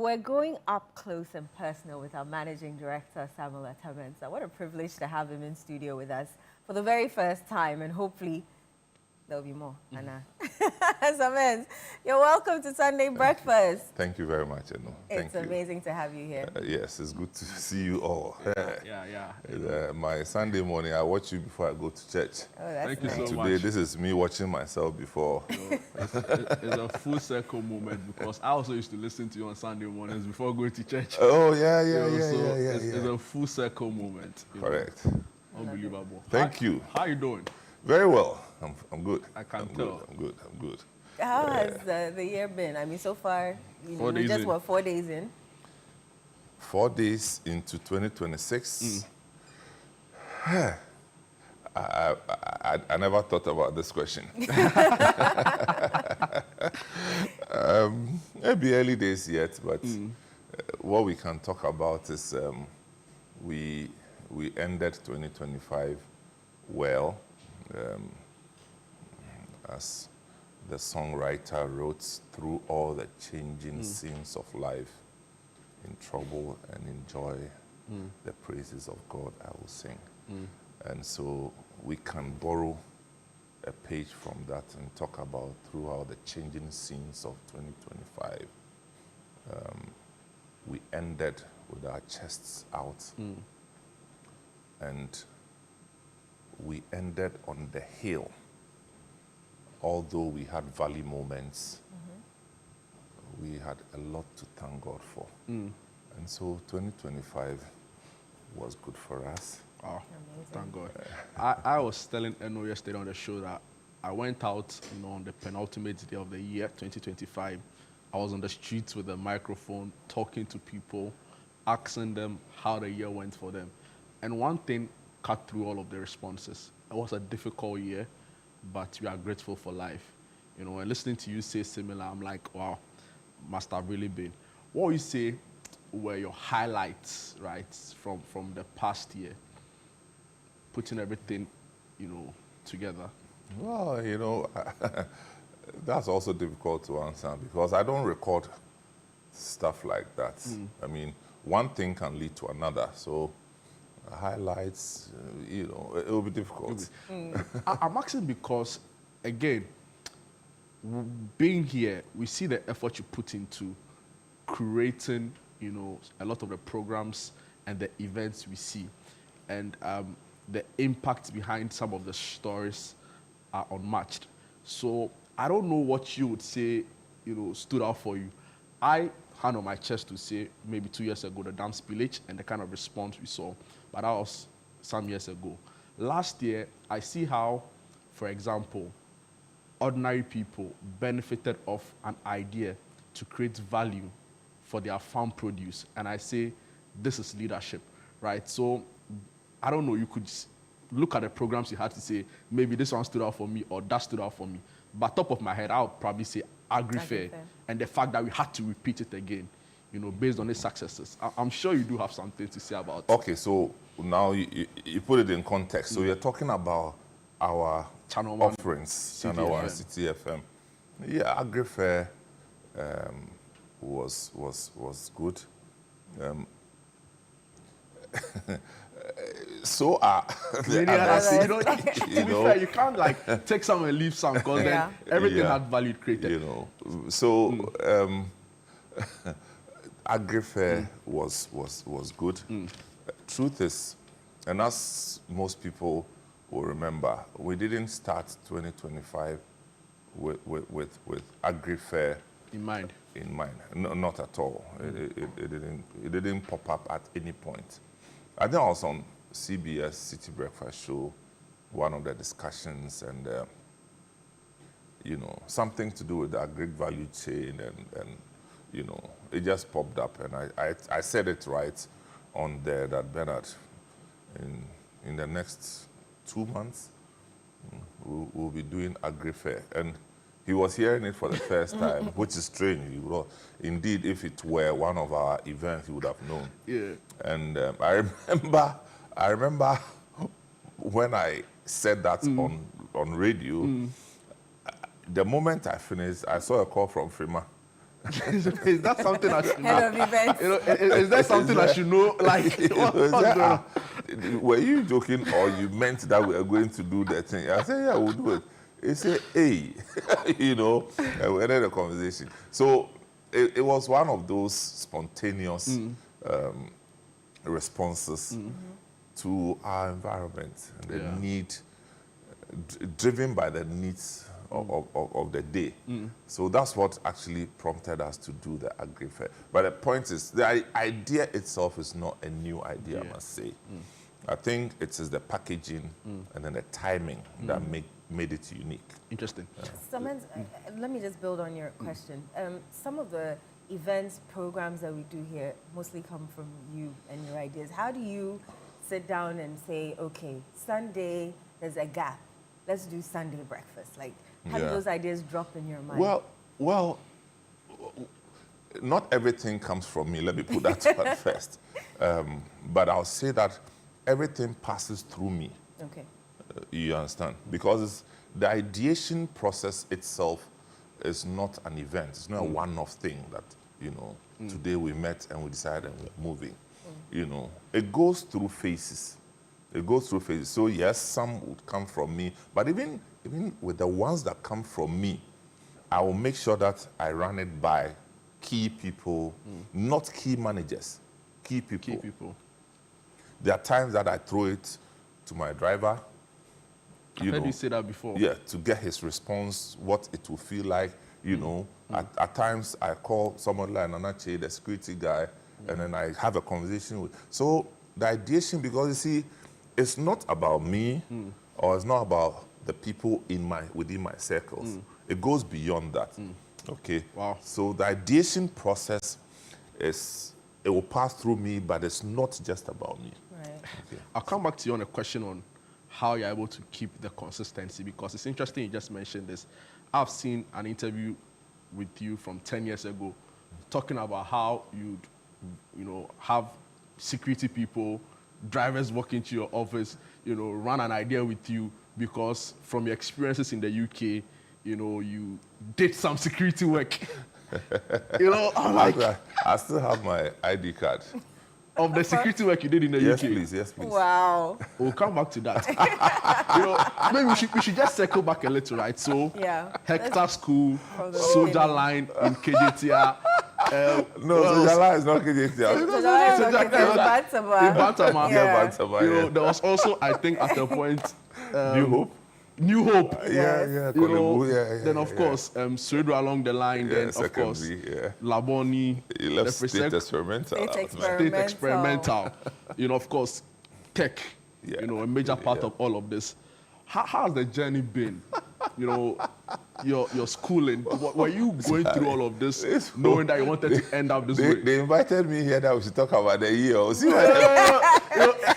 We're going up close and personal with our managing director, Samuel Attah-Mensah. What a privilege to have him in studio with us for the very first time, and hopefully there'll be more. Anna. Samuel, you're welcome to Sunday Breakfast. Thank you very much, Eno. It's amazing to have you here. Yes, it's good to see you all. Yeah. My Sunday morning, I watch you before I go to church. Oh, that's Thank nice. you so Today, much. this is me watching myself before. It's a full circle moment because I also used to listen to you on Sunday mornings before going to church. Oh, It's a full circle moment. Correct. Unbelievable. Thank you. How you doing? Very well. I'm good. I can I'm tell. Good. I'm good. How has the year been? I mean, so far, you know, 4 days just in. what, 4 days in? 4 days into 2026. I never thought about this question. Maybe early days yet, but what we can talk about is we ended 2025 well, as the songwriter wrote, through all the changing scenes of life, in trouble and in joy, the praises of God I will sing. And so we can borrow a page from that and talk about throughout the changing scenes of 2025. We ended with our chests out, and we ended on the hill. Although we had valley moments, we had a lot to thank God for. And so 2025 was good for us. Oh, thank God. I was telling Eno yesterday on the show that I went out, on the penultimate day of the year, 2025. I was on the streets with a microphone, talking to people, asking them how the year went for them. And one thing cut through all of the responses. It was a difficult year, but we are grateful for life. And listening to you say similar, I'm like, wow, must have really been. What would you say were your highlights, right, from the past year? Putting everything, together. Well, that's also difficult to answer because I don't record stuff like that. I mean, one thing can lead to another. So highlights, it will be difficult. I'm asking because, again, being here, we see the effort you put into creating, a lot of the programs and the events we see. And the impact behind some of the stories are unmatched. So I don't know what you would say, stood out for you. I hand on my chest to say maybe 2 years ago, the dance village and the kind of response we saw. But that was some years ago. Last year, I see how, for example, ordinary people benefited off an idea to create value for their farm produce. And I say, this is leadership, right? So I don't know, you could look at the programs you had to say, maybe this one stood out for me or that stood out for me. But top of my head, I would probably say Agri-Fair and the fact that we had to repeat it again, based on its successes. I'm sure you do have something to say about it. Okay, so now you put it in context. So you're talking about our ChannelOne offerings, Citi ChannelOne, FM. Citi FM. Yeah, Agri-Fair was good. So Many others, to be fair, you can't take some and leave some because then everything had value created. So Agri-Fair was good. Truth is, and as most people will remember, we didn't start 2025 with Agri-Fair In mind. No, not at all. It didn't pop up at any point. I think I was on CBS Citi Breakfast Show, one of the discussions, and something to do with the agri value chain, and it just popped up, and I said it right on there that Bernard, in the next 2 months, we'll be doing Agri-Fair. And he was hearing it for the first time, which is strange. Indeed, if it were one of our events, he would have known. Yeah. And I remember when I said that on radio, the moment I finished, I saw a call from Frima Is that something I should know? Head of events. You know, is that something I should know? Like, what's going on? Were you joking or you meant that we are going to do that thing? I said, yeah, we'll do it. He said, hey, you know, and we ended the conversation. So it was one of those spontaneous responses to our environment and the need, driven by the needs of the day. So that's what actually prompted us to do the agri-fair. But the point is, the idea itself is not a new idea, I must say. I think it is the packaging and then the timing that made it unique. Interesting. Samens, let me just build on your question. Some of the events, programs that we do here mostly come from you and your ideas. How do you sit down and say, okay, Sunday, there's a gap. Let's do Sunday breakfast. Like, how do those ideas drop in your mind? Well, not everything comes from me. Let me put that one first. But I'll say that everything passes through me. Okay. You understand? Because the ideation process itself is not an event. It's not a one-off thing that, you know, today we met and we decided and we're moving. You know, it goes through phases. It goes through phases. So yes, some would come from me, but even with the ones that come from me, I will make sure that I run it by key people, not key managers, key people. Key people. There are times that I throw it to my driver. I've heard you say that before. Yeah, to get his response, what it will feel like, you know. At times, I call someone like Nanache, the security guy, and then I have a conversation with. So the ideation, because you see, it's not about me, or it's not about the people within my circles. It goes beyond that. Okay. Wow. So the ideation process it will pass through me, but it's not just about me. Right. Okay. I'll come back to you on a question on how you're able to keep the consistency, because it's interesting you just mentioned this. I've seen an interview with you from 10 years ago talking about how you'd, you know, have security people, drivers walk into your office, you know, run an idea with you because from your experiences in the UK, you know, you did some security work. You know, I'm like, I still have my ID card. of the security work you did in the Yes, UK. please. Yes, please. Wow. We'll come back to that. You know, maybe we should just circle back a little, right? So, Hector School, Soldier Line in KJTR. No, Soldier Line is not KJTR. Soldier Line is in Bantama. Yeah, Bantama. You know, there was also, I think, at a point, New Hope. New Hope. Yeah. You know, yeah. then of course, Suedo along the line. Then of course, Laboni. You left State Experimental. State Experimental. You know, of course, Tech. Yeah. You know, a major part of all of this. How's the journey been? You know, your schooling. Were you going through all of this, knowing that you wanted to end up this way? They invited me here that we should talk about the year. See what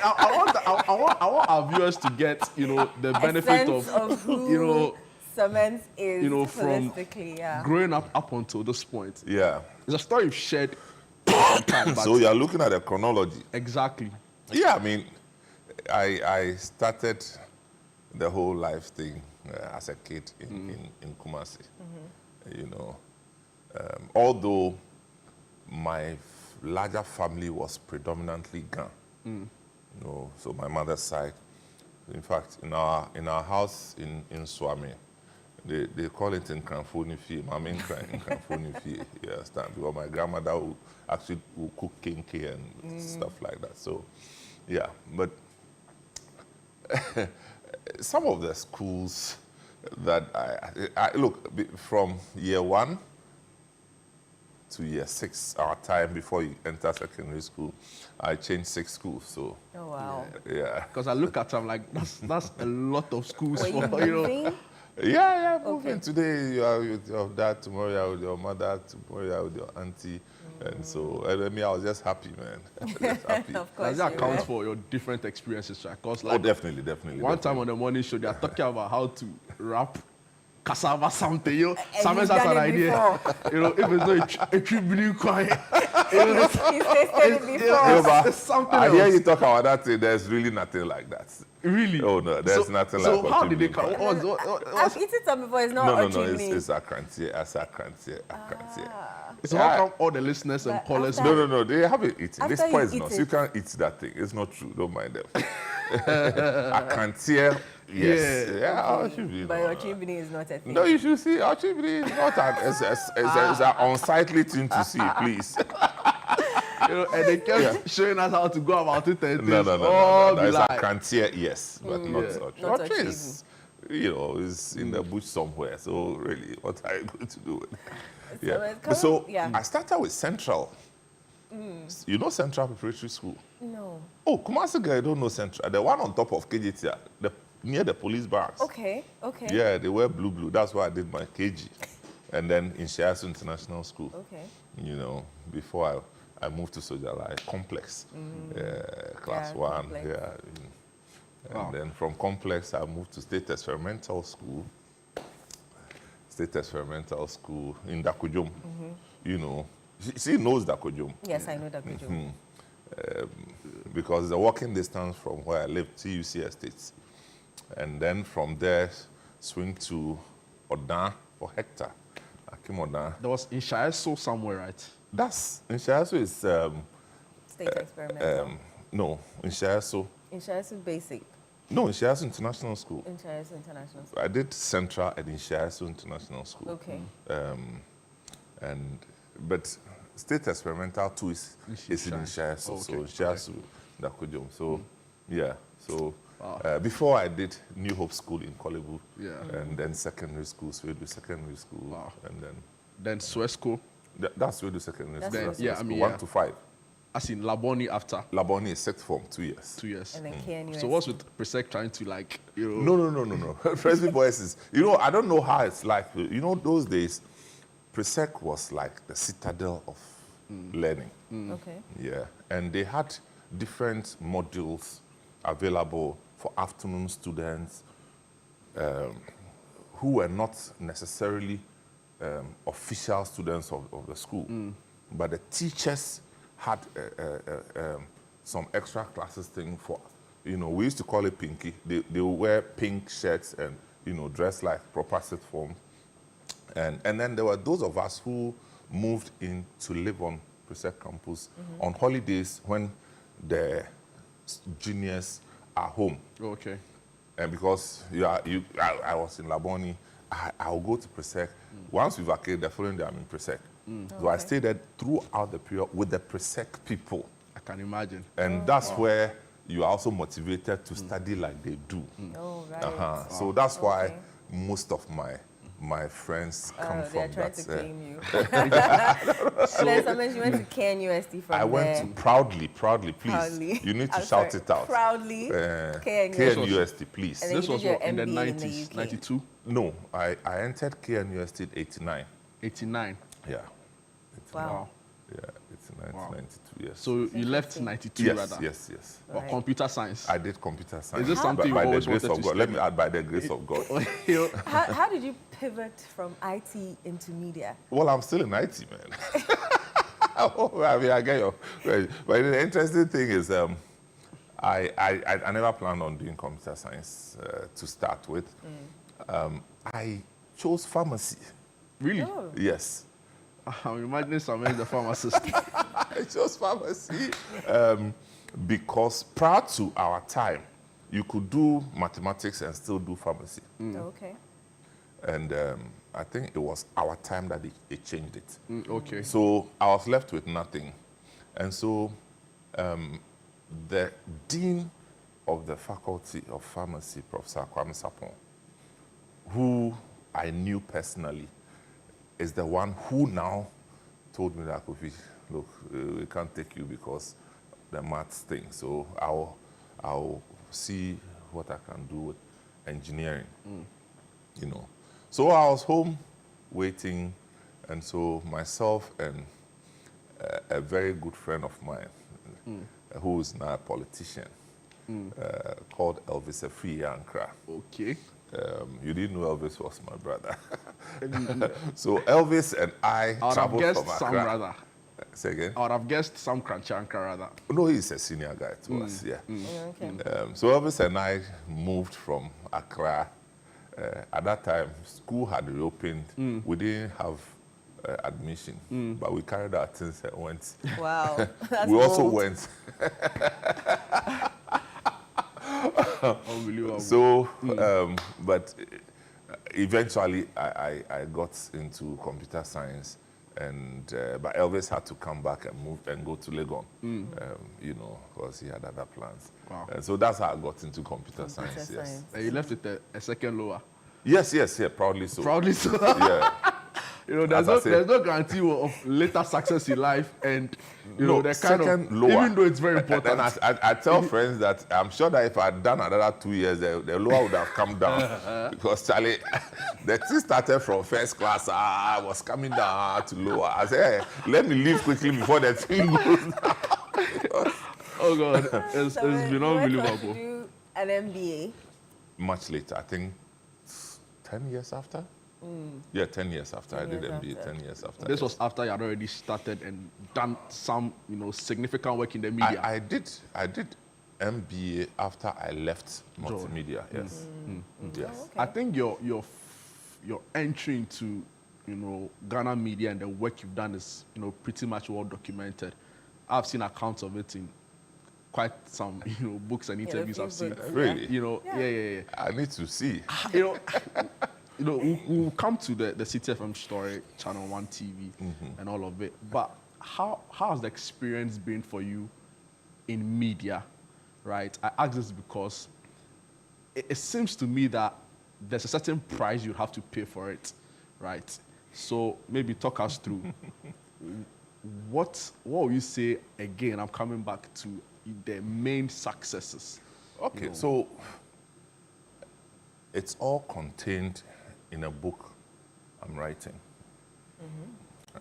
I want our viewers to get, you know, the benefit of who, you know, Samens is, you know, from growing up until this point. Yeah. It's a story you've shared. Time, so you're looking at the chronology. Exactly. Yeah, I mean, I started the whole life thing as a kid in Kumasi. You know, although my larger family was predominantly Ga. You know, so my mother's side. In fact, in our house in Swami, they call it in Kramfonifi. My main in Kramfonifi. You understand? Because my grandmother would cook kinky and stuff like that. So, yeah, but some of the schools that I look from year 1 to year 6, our time before you enter secondary school, I changed 6 schools. So, oh wow, yeah. Because I look at them like that's a lot of schools Were for you you know. moving? Yeah, moving. Today you are with your dad, tomorrow you are with your mother, tomorrow you are with your auntie. And so, I mean, I was just happy, man. I was just happy. Of course. Does that account for your different experiences, right? Because like definitely. one time on the morning show, they are talking about how to rap cassava something. You know, And Samuel you've has done an it idea. before. You know, if it's not a true blue coin, He's tasted it before. Yeah, but It's something I hear else. you talk about that thing. There's really nothing like that. Really? Oh no, there's nothing like. So how did they come? contributing I've eaten some before. It's not No, Ochimini. it's a crantier. So how come all the listeners and But callers? after- No, they haven't eaten. This After you poisonous. eat You it. can't eat that thing. It's not true. Don't mind them. A crantier, yes. Yeah, Ochimini, But no. Ochimini is not a thing. No, you should see. Ochimini is not it's an unsightly thing to see, please. You know, and they kept showing us how to go about it and No. all It's like, a crantier, yes, but not Yeah. Ochimini. Not Ochimini is, is in the bush somewhere. So really, what are you going to do with it? Yeah. So yeah. I started with Central. You know Central Preparatory School? No. Oh, Kumasi girl, I don't know Central. The one on top of KGT, near the police barracks. Okay. Yeah, they wear blue. That's why I did my KG. And then in Shiasu International School. Okay. You know, before I moved to Soja Life Complex, class Yeah, 1. Complex. Yeah. And then from Complex, I moved to State Experimental School. State Experimental School in Dakujum. You know, she knows Dakujum. Yes, I know that we do. Because the walking distance from where I live, TUC Estates. And then from there, swing to Odan for Hector. Akim Odan. there was in Shiaso somewhere, right? That's, in Shiaso is, State experimental. no, in Shiaso. In Shiasu Basic. No, in Shiaso International School. In Shiasu International School. I did Central and in Shiaso International School. Okay. But State Experimental too is in Shiaso. Oh, So okay. Shiaso, Dakujum. So, yeah. So, Wow. before I did New Hope School in Kolebu. Yeah. And then secondary school, Swedu Secondary School. Wow. And then, Then Swesco, that's Swedu Secondary That's School. Swedu. Yeah, I School, mean, 1 yeah. to 5. as in Laboni after Laboni is sixth form, 2 years. 2 years. And then KNUS. So what's with Presec trying to like, you know? No. Fresby Boys is, I don't know how it's like. Those days, Presec was like the citadel of learning. Okay. Yeah. And they had different modules available for afternoon students who were not necessarily official students of the school. But the teachers had some extra classes thing for, we used to call it pinky. They would wear pink shirts and, dress like proper sixth form. And then there were those of us who moved in to live on Presec campus on holidays when the juniors are home. Okay. And because I was in Laboni, I'll go to Presec. Once we vacated, the following day I'm in Presec. So I stayed there throughout the period with the Presec people. I can imagine. And that's where you are also motivated to study like they do. Oh, right. So that's why Okay. most of my friends come They're from trying that. to claim you. And then sometimes you went to KNUST from I went there. to proudly, please. Proudly. You need to I'm shout sorry, it out. Proudly. KNUST, please. And then This you was did your what, in the MBA in 90s, UK. 92, No, I entered KNUST in 89. 89. Yeah. Wow. Yeah, it's 1992, yes. So you left Interesting. 92 yes, rather. yes. Or Right. computer science. I did computer science. this something you by the always grace wanted of to God? Let me study? add by the grace of God. You know, How did you pivot from IT into media? Well, I'm still in IT, man. I mean, I get your. But the interesting thing is, I never planned on doing computer science to start with. I chose pharmacy. really? Oh. Yes. I'm imagining Samuel the pharmacist. I chose pharmacy because prior to our time, you could do mathematics and still do pharmacy. Okay. And I think it was our time that they changed it. Okay. So I was left with nothing. And so the dean of the faculty of pharmacy, Professor Kwame Sapon, who I knew personally, is the one who now told me that, Kofi, look, we can't take you because the maths thing. So I'll see what I can do with engineering, So I was home waiting, and so myself and a very good friend of mine, who is now a politician, called Elvis Efri Ankra. Okay. You didn't know Elvis was my brother. So Elvis and I I'd have traveled guessed from some Accra. rather. Say again? I would have guessed Sam Kranchanka rather. No, he's a senior guy to us, yeah. Okay. So Elvis and I moved from Accra. At that time, school had reopened. We didn't have admission, but we carried our things and went. Wow. That's We also bold. went. Unbelievable. So, but eventually I got into computer science, and but Elvis had to come back and move and go to Legon, you know, because he had other plans. Wow. And so that's how I got into computer science. Yes. science. And you left with a second lower. Yes, yeah, proudly so. Proudly so. Yeah. You know, there's As I there's say. no guarantee of later success in life, and you know, they're kind of second lower. even though it's very important. And I tell friends that I'm sure that if I had done another 2 years, the lower would have come down. Because, Charlie, the thing started from first class. I was coming down to lower. I said, hey, let me leave quickly before the thing goes down. Oh, God. It's So been you went on to unbelievable. do an MBA. Much later, I think 10 years after? Yeah, 10 years after. 10 I did years MBA after. 10 years after. This was after you had already started and done some, you know, significant work in the media. I did MBA after I left multimedia, yes. Yes. Okay. I think your entry into, you know, Ghana media and the work you've done is, you know, pretty much well documented. I've seen accounts of it in quite some, you know, books and interviews few I've seen. books. Really? You know, yeah. I need to see. You know, we'll come to the Citi FM story, ChannelOne TV, and all of it. But how has the experience been for you in media, right? I ask this because it seems to me that there's a certain price you have to pay for it, right? So maybe talk us through what will you say again? I'm coming back to the main successes. Okay, so it's all contained in a book I'm writing.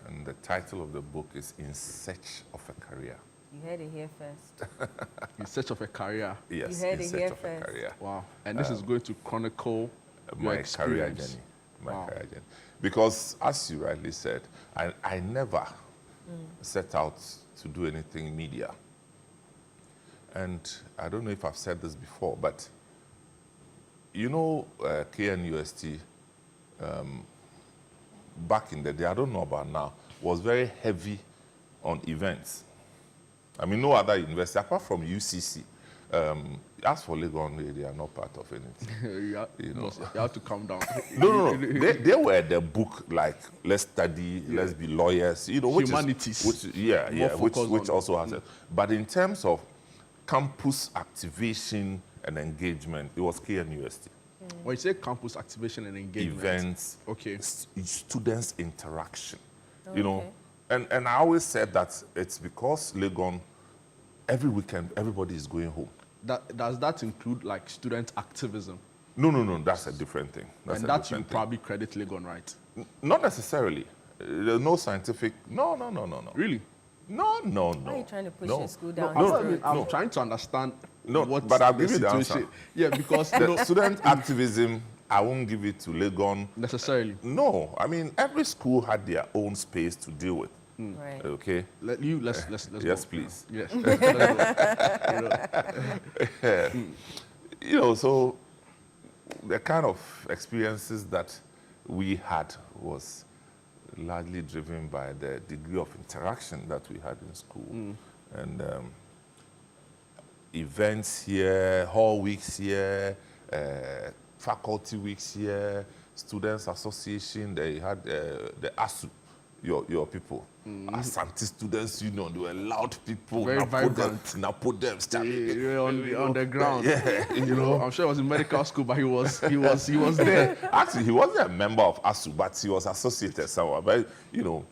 And the title of the book is In Search of a Career. You heard it here first. In search of a career. Yes, heard In it Search here of a first. Career. Wow. And this is going to chronicle your My career experience. journey. My Wow. career journey. Because, as you rightly said, I never set out to do anything media. And I don't know if I've said this before, but you know, KNUST, back in the day, I don't know about now, was very heavy on events. I mean, no other university, apart from UCC. As for Legon, they are not part of anything. You have to calm down. No. They were the book, like, let's study, let's be lawyers, you know, which Humanities. is, which focused on- also has it. But in terms of campus activation and engagement, it was KNUST. When you say campus activation and engagement, Events, okay, students' interaction, you know. And I always said that it's because Legon, every weekend, everybody is going home. does that include like student activism? No, that's a different thing. That's And a that you different thing. probably credit Legon, right? Not necessarily. There's no scientific. No. Really? No. Why are you trying to push No. your school No, down? I'm, his I'm throat? trying to understand No, what but I'll the give you the situation. answer. Yeah, because you know, The student activism, I won't give it to Legon. necessarily. No, I mean, every school had their own space to deal with. Right. Okay? Let's Yes, go. please. Yes. Let's go. You know, so the kind of experiences that we had was largely driven by the degree of interaction that we had in school. And events here, hall weeks here, faculty weeks here, students association, they had the ASU, your people. Asante Students Union, they were loud people. Very vibrant. Now put them, Yeah, on the ground. Yeah, You know, I'm sure it was in medical school, but he was there. Actually, he wasn't a member of ASU, but he was associated somewhere. But, you know,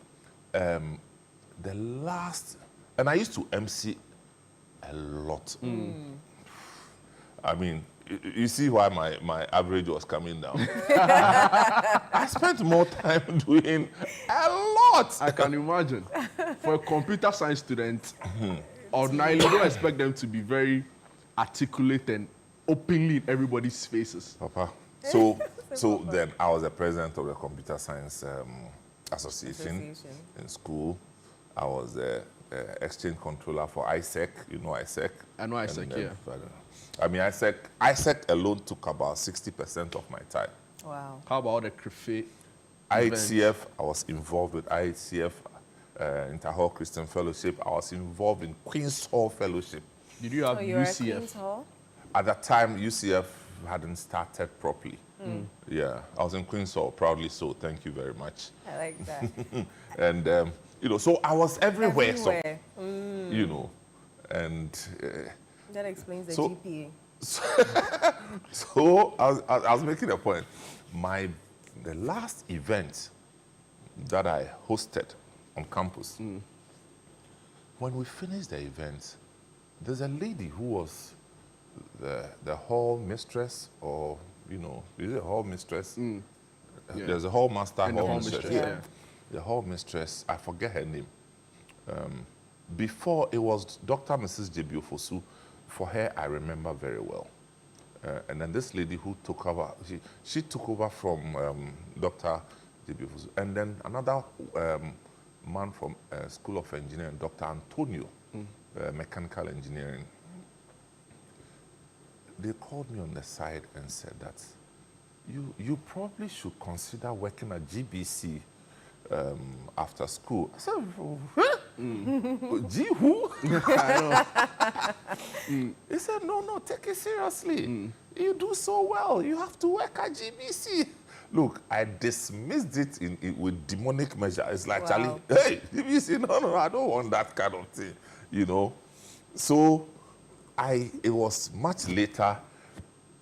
the last, and I used to MC a lot. I mean, you see why my average was coming down. I spent more time doing a lot. I can imagine. For a computer science student, ordinarily, you don't expect them to be very articulate and openly in everybody's faces. Papa. So then I was the president of the Computer Science Association in school. I was the exchange controller for ISEC. You know ISEC? I know ISEC, And then, yeah. I mean, ISEC alone took about 60% of my time. Wow. How about all the CRIFE IHCF, I was involved with IHCF, Inter-Hall Christian Fellowship. I was involved in Queen's Hall Fellowship. Did you have So you were at UCF? Queen's Hall? At that time, UCF hadn't started properly. Yeah, I was in Queen's Hall, proudly so. Thank you very much. I like that. And, you know, so I was everywhere. Everywhere. So, you know, and That explains the So- GPA. so I was making a point. The last event that I hosted on campus, when we finished the event, there's a lady who was the hall mistress, or, you know, is it a hall mistress? Yeah. There's a hall master, And the hall hall mistress. mistress, yeah. The hall mistress, I forget her name. Before, it was Dr. Mrs. Jebiofosu. For her, I remember very well. And then this lady who took over, she took over from Dr. Jebiofosu. And then another man from School of Engineering, Dr. Antonio, mechanical engineering. They called me on the side and said that you probably should consider working at GBC after school. I said, huh? G who? He said, no, take it seriously. You do so well. You have to work at GBC. Look, I dismissed it with demonic measure. It's like, Wow. Charlie, hey, GBC, no, I don't want that kind of thing, you know. So it was much later,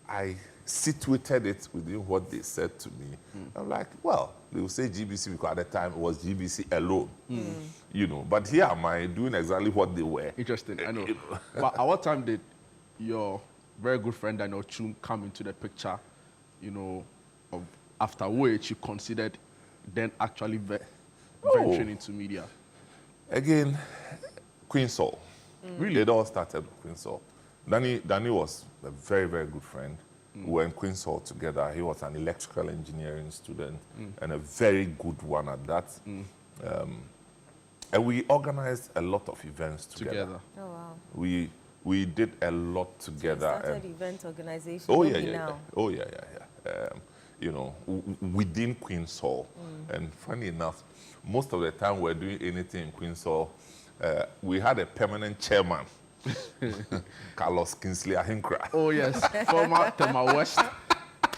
I situated it within what they said to me. I'm like, well, they will say GBC because at the time it was GBC alone, you know. But here am I doing exactly what they were. Interesting, I know. But at what time did your very good friend Daniel Chum come into the picture, you know, after which you considered then actually venturing into media? Again, Queen's Hall. Really? It all started with Queen's Hall. Danny was a very, very good friend. We were in Queen's Hall together. He was an electrical engineering student and a very good one at that. And we organized a lot of events together. Oh, wow. We did a lot together. You started event organization. Oh, maybe yeah. now. Oh, yeah. You know, within Queen's Hall. And funny enough, most of the time we're doing anything in Queen's Hall, we had a permanent chairman, Carlos Kingsley Ahinkra. Oh, yes, former Tema West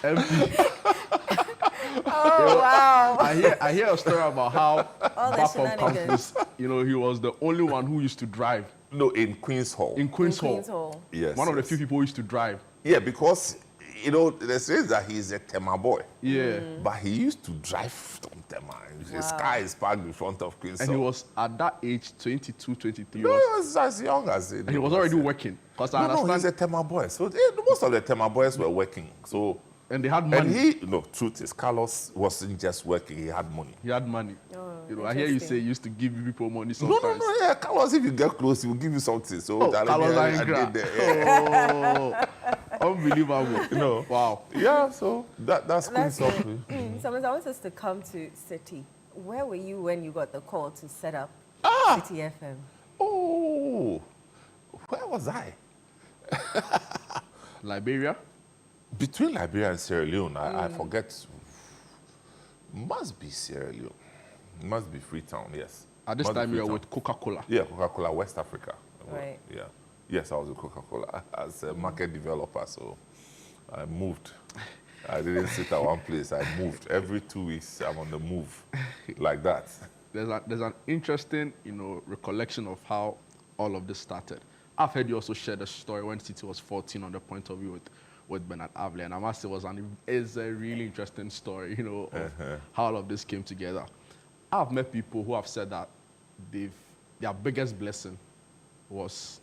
MP. Oh, wow. I hear a story about how All the back on shenanigans. campus, you know, he was the only one who used to drive No, in Queen's Hall. in Queen's Hall. Queen's Hall. Yes. One of the yes. few people who used to drive. Yeah, because, you know, they say that he's a Tema boy. Yeah. But he used to drive from Tema. His Wow. car is parked in front of Queen's And Hall. he was at that age, 22, 23. No, he was as young as it. And he was already working. Because I No, he's understand. a Tema boy. So most of the Tema boys were working. So, And they had money. and truth is, Carlos wasn't just working, he had money. He had money. Oh, You know, I hear you interesting. say he used to give people money No, sometimes. yeah, Carlos, if you get close, he will give you something. So, Oh, darling, Carlos I Ahinkra. did that. Oh, unbelievable. You know. Wow. Yeah, so that's Queen's That's Hall. So, I want us to come to Citi. Where were you when you got the call to set up Citi FM? Oh, where was I? Liberia? Between Liberia and Sierra Leone, I forget. Must be Sierra Leone. Must be Freetown, yes. At this Must be time, you were Freetown. with Coca-Cola. Yeah, Coca-Cola, West Africa. Right. Yeah. Yes, I was with Coca-Cola as a market developer, so I moved. I didn't sit at one place. I moved. Every 2 weeks, I'm on the move, like that. There's an interesting, you know, recollection of how all of this started. I've heard you also share the story when Citi was 14 on the point of view with Bernard Avle, and I must say it's a really interesting story, you know, of how all of this came together. I've met people who have said that their biggest blessing was,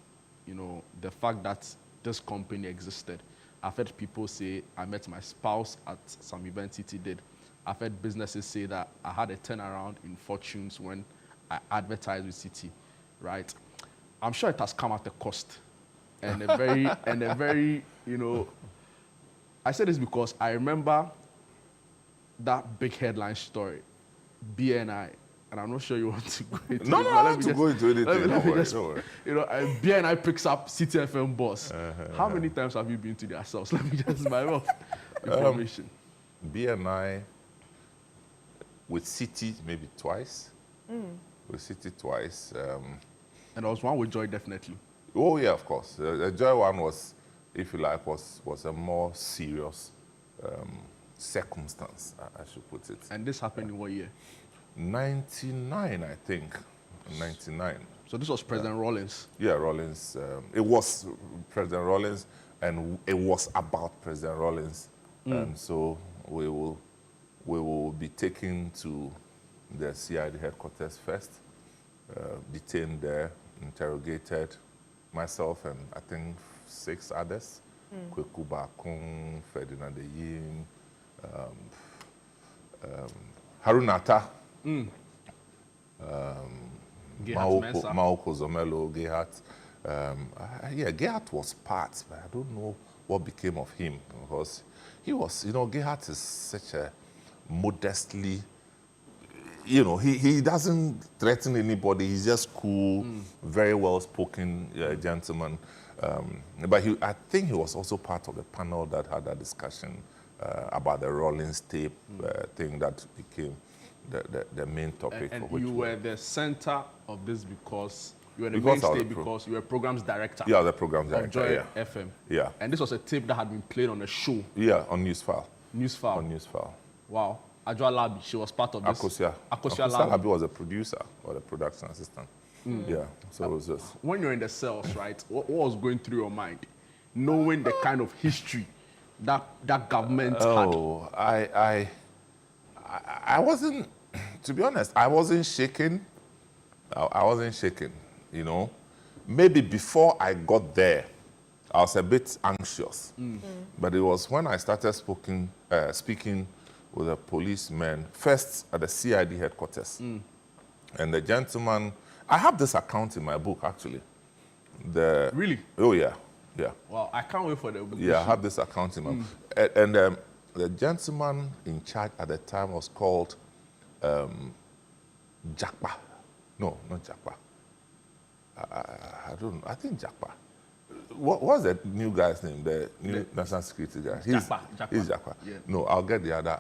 you know, the fact that this company existed. I've heard people say, I met my spouse at some event Citi did. I've heard businesses say that I had a turnaround in fortunes when I advertised with Citi, right? I'm sure it has come at a cost and a very, you know, I say this because I remember that big headline story, BNI, and I'm not sure you want to go into No, it, no, but I let want me to just- go into anything. let me Don't worry, just, don't worry. you know, BNI picks up Citi FM boss. How many times have you been to their cells? Let me just buy off information. BNI with Citi maybe twice. With Citi twice. And there was one with Joy, definitely. Oh yeah, of course. The Joy one was, if you like, was a more serious circumstance, I should put it. And this happened in what year? 99, I think. 99. So this was President Rawlings. Yeah, Rawlings. It was President Rawlings, and it was about President Rawlings. And so we will be taken to the CID headquarters first, detained there, interrogated, myself and I think 6 others. Kweku Bakun, Ferdinand Yin, Harunata, Maoko Zomelo, Gehat. Yeah, Gehat was part, but I don't know what became of him because he was, you know, Gehat is such a modestly, you know, he doesn't threaten anybody. He's just cool, very well-spoken gentleman. But I think he was also part of the panel that had that discussion about the Rawlings tape thing that became the main topic. And for which you were the center of this because you were the Because I was mainstay the because you were programs director Yeah, the program of director. Joy Yeah. FM. Yeah. And this was a tape that had been played on a show, Yeah, on Newsfile. Newsfile. On Newsfile. Wow. Ajwa Labi, she was part of this. Akosia. Akosia Labi Labi. was a producer or the production assistant. Yeah, so it was just. When you're in the cells, right, what was going through your mind? Knowing the kind of history that government had. Oh, I wasn't, to be honest, I wasn't shaken. I wasn't shaken, you know. Maybe before I got there, I was a bit anxious. But it was when I started speaking with a policeman, first at the CID headquarters. And the gentleman, I have this account in my book, actually. Really? Oh, yeah, yeah. Wow, I can't wait for the book. Yeah, I have this account in my book. And the gentleman in charge at the time was called Jakpa. No, not Jakpa. I don't know. I think Jakpa. What's the new guy's name? The new national security guy. Jakpa. He's Jakpa. Yeah. No, I'll get the other.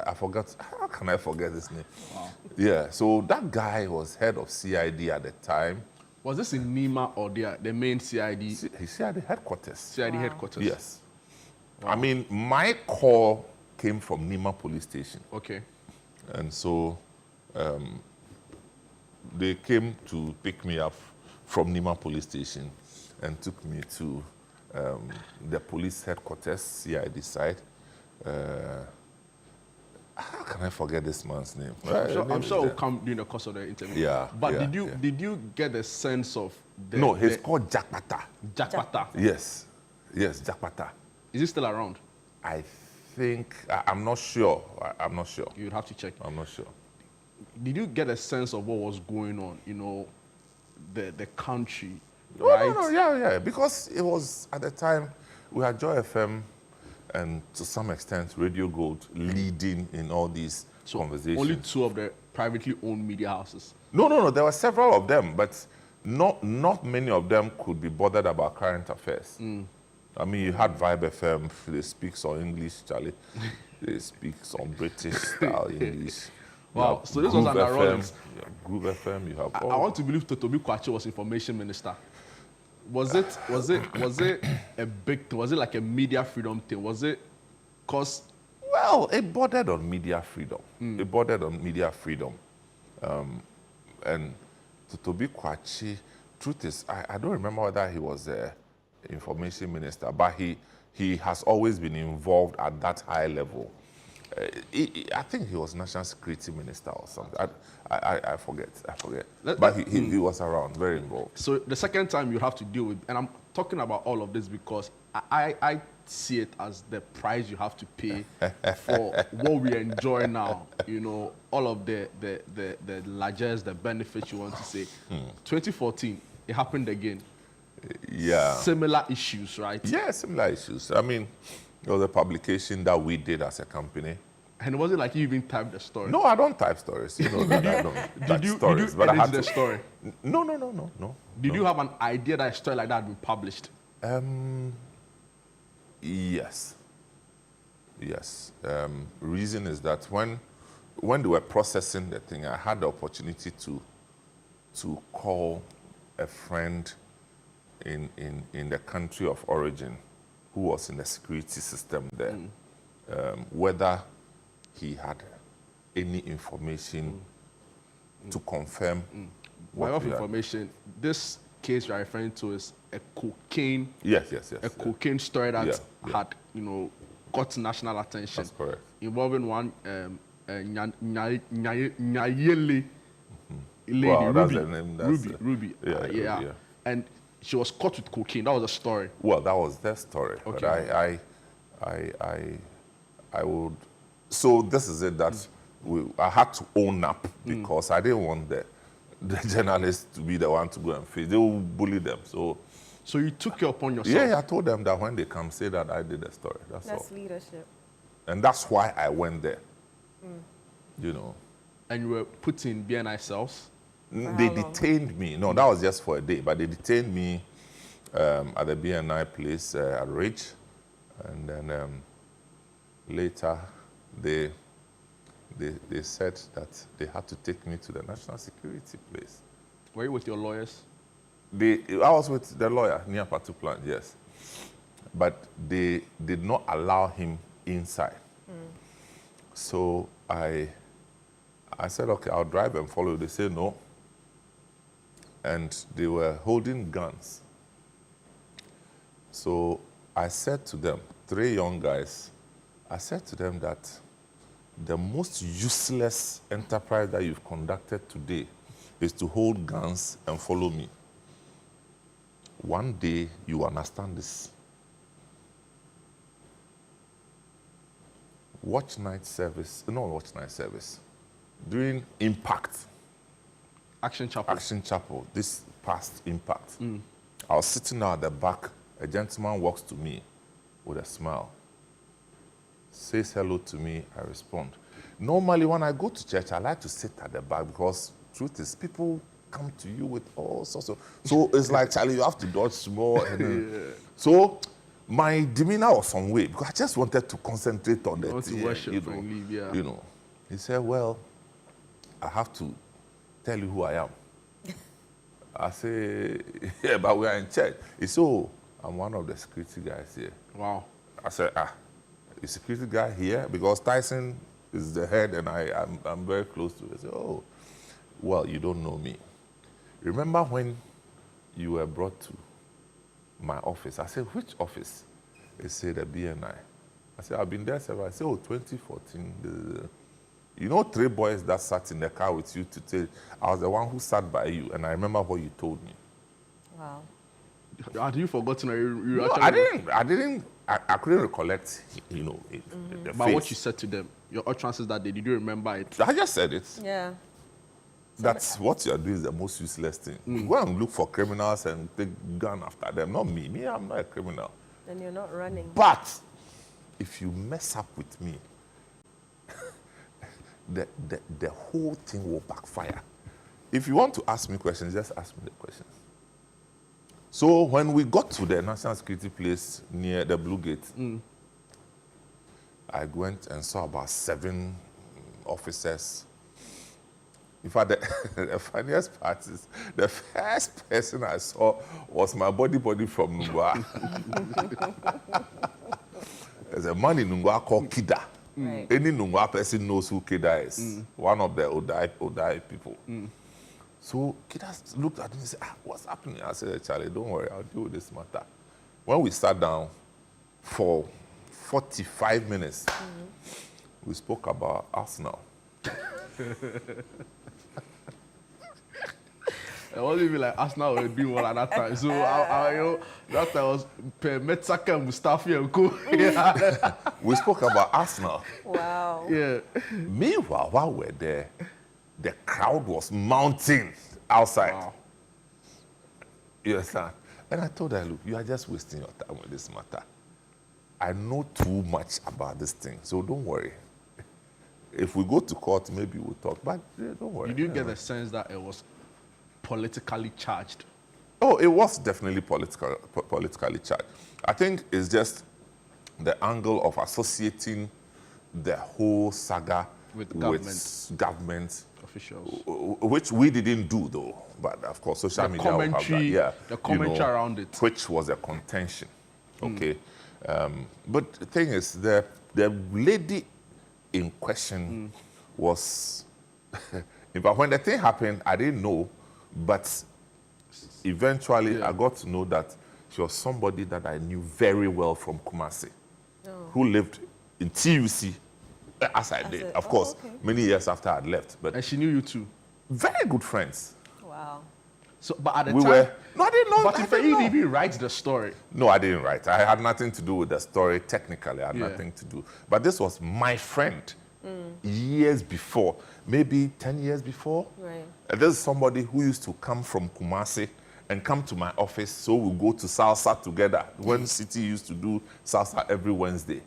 I forgot. How can I forget his name? Wow. Yeah. So that guy was head of CID at the time. Was this in Nima or the main CID? He CID headquarters. CID headquarters? Yes. Wow. I mean, my call came from Nima police station. Okay. And so they came to pick me up from Nima police station and took me to the police headquarters, CID side. How can I forget this man's name? I'm sure it will come during the course of the interview. Yeah. But yeah, did you get a sense of the... No, he's called Jakpata. Jakpata. Yes. Yes, Jakpata. Is he still around? I think, I'm not sure. I'm not sure. You'd have to check. I'm not sure. Did you get a sense of what was going on, you know, the country, Oh, right? no, yeah. Because it was, at the time, we had Joy FM and to some extent Radio Gold leading in all these conversations. Only 2 of the privately owned media houses. No. There were several of them, but not many of them could be bothered about current affairs. I mean, you had Vibe FM, they speak some English, Charlie. They speak some British style English. Wow, so this was under Rawlings. Groove FM, you have I want to believe Totobi Kwache was information minister. Was it a big thing? Was it like a media freedom thing? Was it because... Well, it bordered on media freedom. It bordered on media freedom. And Totobi Kwache, truth is, I don't remember whether he was the information minister, but he has always been involved at that high level. I think he was national security minister or something. I forget. But he was around, very involved. So the second time you have to deal with, and I'm talking about all of this because I see it as the price you have to pay for what we enjoy now. You know, all of the largesse, the benefits you want to say. 2014, it happened again. Yeah. Similar issues, right? Yeah, similar issues. I mean, there was a publication that we did as a company. And it wasn't like you even typed the story. No, I don't type stories. You know that I don't type stories. Did But you I had edit the to. story? No. Did you have an idea that a story like that had been published? Yes. Reason is that when they were processing the thing, I had the opportunity to call a friend in the country of origin who was in the security system there, whether he had any information to confirm By what of we had. information, this case you're referring to is a cocaine, Yes. cocaine story that Yeah. had, got national attention. That's correct. Involving one Nyayele lady, Wow, that's Ruby. the name, that's Ruby. yeah, Ruby, yeah. And she was caught with cocaine. That was a story. Well, that was their story. Okay. But I would. So this is it. That I had to own up because I didn't want the journalists to be the one to go and face. They will bully them. So you took it upon yourself. yeah, I told them that when they come, say that I did the story. That's all. leadership. And that's why I went there. And you were put in BNI cells. They how long? detained me. No, that was just for a day. But they detained me at the BNI place at Ridge. And then later, they said that they had to take me to the national security place. Were you with your lawyers? I was with the lawyer near Patu Plant, yes. But they did not allow him inside. So I said, okay, I'll drive and follow you. They said no. And they were holding guns. So I said to them, 3 young guys, I said to them that the most useless enterprise that you've conducted today is to hold guns and follow me. One day you understand this. Watch night service, during Impact, Action Chapel. this past Impact. I was sitting out at the back, a gentleman walks to me with a smile, says hello to me, I respond. Normally when I go to church, I like to sit at the back because truth is people come to you with all sorts of, so it's like, Charlie, you have to dodge more. So my demeanor was some way because I just wanted to concentrate on the want to thing, worship and leave, yeah. He said, well, I have to tell you who I am. I say, yeah, but we are in church. He said, oh, I'm one of the security guys here. Wow. I said, is security guy here? Because Tyson is the head and I'm very close to him. I said, oh, well, you don't know me. Remember when you were brought to my office? I said, which office? He said, the BNI. I said, I've been there several. I said, oh, 2014. You know 3 boys that sat in the car with you to tell, I was the one who sat by you, and I remember what you told me. Wow. Had you forgotten? Or you No, actually... I couldn't recollect, the But face. what you said to them, your utterances that day, did you remember it? I just said it. Yeah. That's what you're doing is the most useless thing. Go and look for criminals and take gun after them. Not me. Me, I'm not a criminal. And you're not running. But if you mess up with me, the whole thing will backfire. If you want to ask me questions, just ask me the questions. So when we got to the national security place near the Blue Gate, I went and saw about 7 officers. In fact, the funniest part is the first person I saw was my buddy from Nungwa. There's a man in Nungwa called Kida. Right. Any Nungwa person knows who Kida is. One of the Odai people. So Kida looked at me and said, what's happening? I said, Charlie, don't worry, I'll deal with this matter. When we sat down for 45 minutes, we spoke about Arsenal. It wasn't even like Arsenal were doing well at that time. So, that time was Metsaka, Mustafi, and Co. Yeah. We spoke about Arsenal. Wow. Yeah. Meanwhile, while we're there, the crowd was mounting outside. Wow. You understand? And I told her, look, you are just wasting your time with this matter. I know too much about this thing, so don't worry. if we go to court, maybe we'll talk. But don't worry. Did you get the sense that it was politically charged? Oh, it was definitely politically charged. I think it's just the angle of associating the whole saga With government officials, which we didn't do though. But of course, social media will have that. Yeah, the commentary around it, which was a contention. Okay, but the thing is, the lady in question was. In fact, when the thing happened, I didn't know, but eventually I got to know that she was somebody that I knew very well from Kumasi, who lived in TUC, as I did, of course, many years after I'd left. But and she knew you too. Very good friends. Wow. So, but at the We time, were. No, I didn't know. but I if didn't you know. didn't even write the story, No, I didn't write. I had nothing to do with the story technically. I had nothing to do. But this was my friend years before, maybe 10 years before. Right. And this is somebody who used to come from Kumasi and come to my office, so we'll go to salsa together when Citi used to do salsa every Wednesday.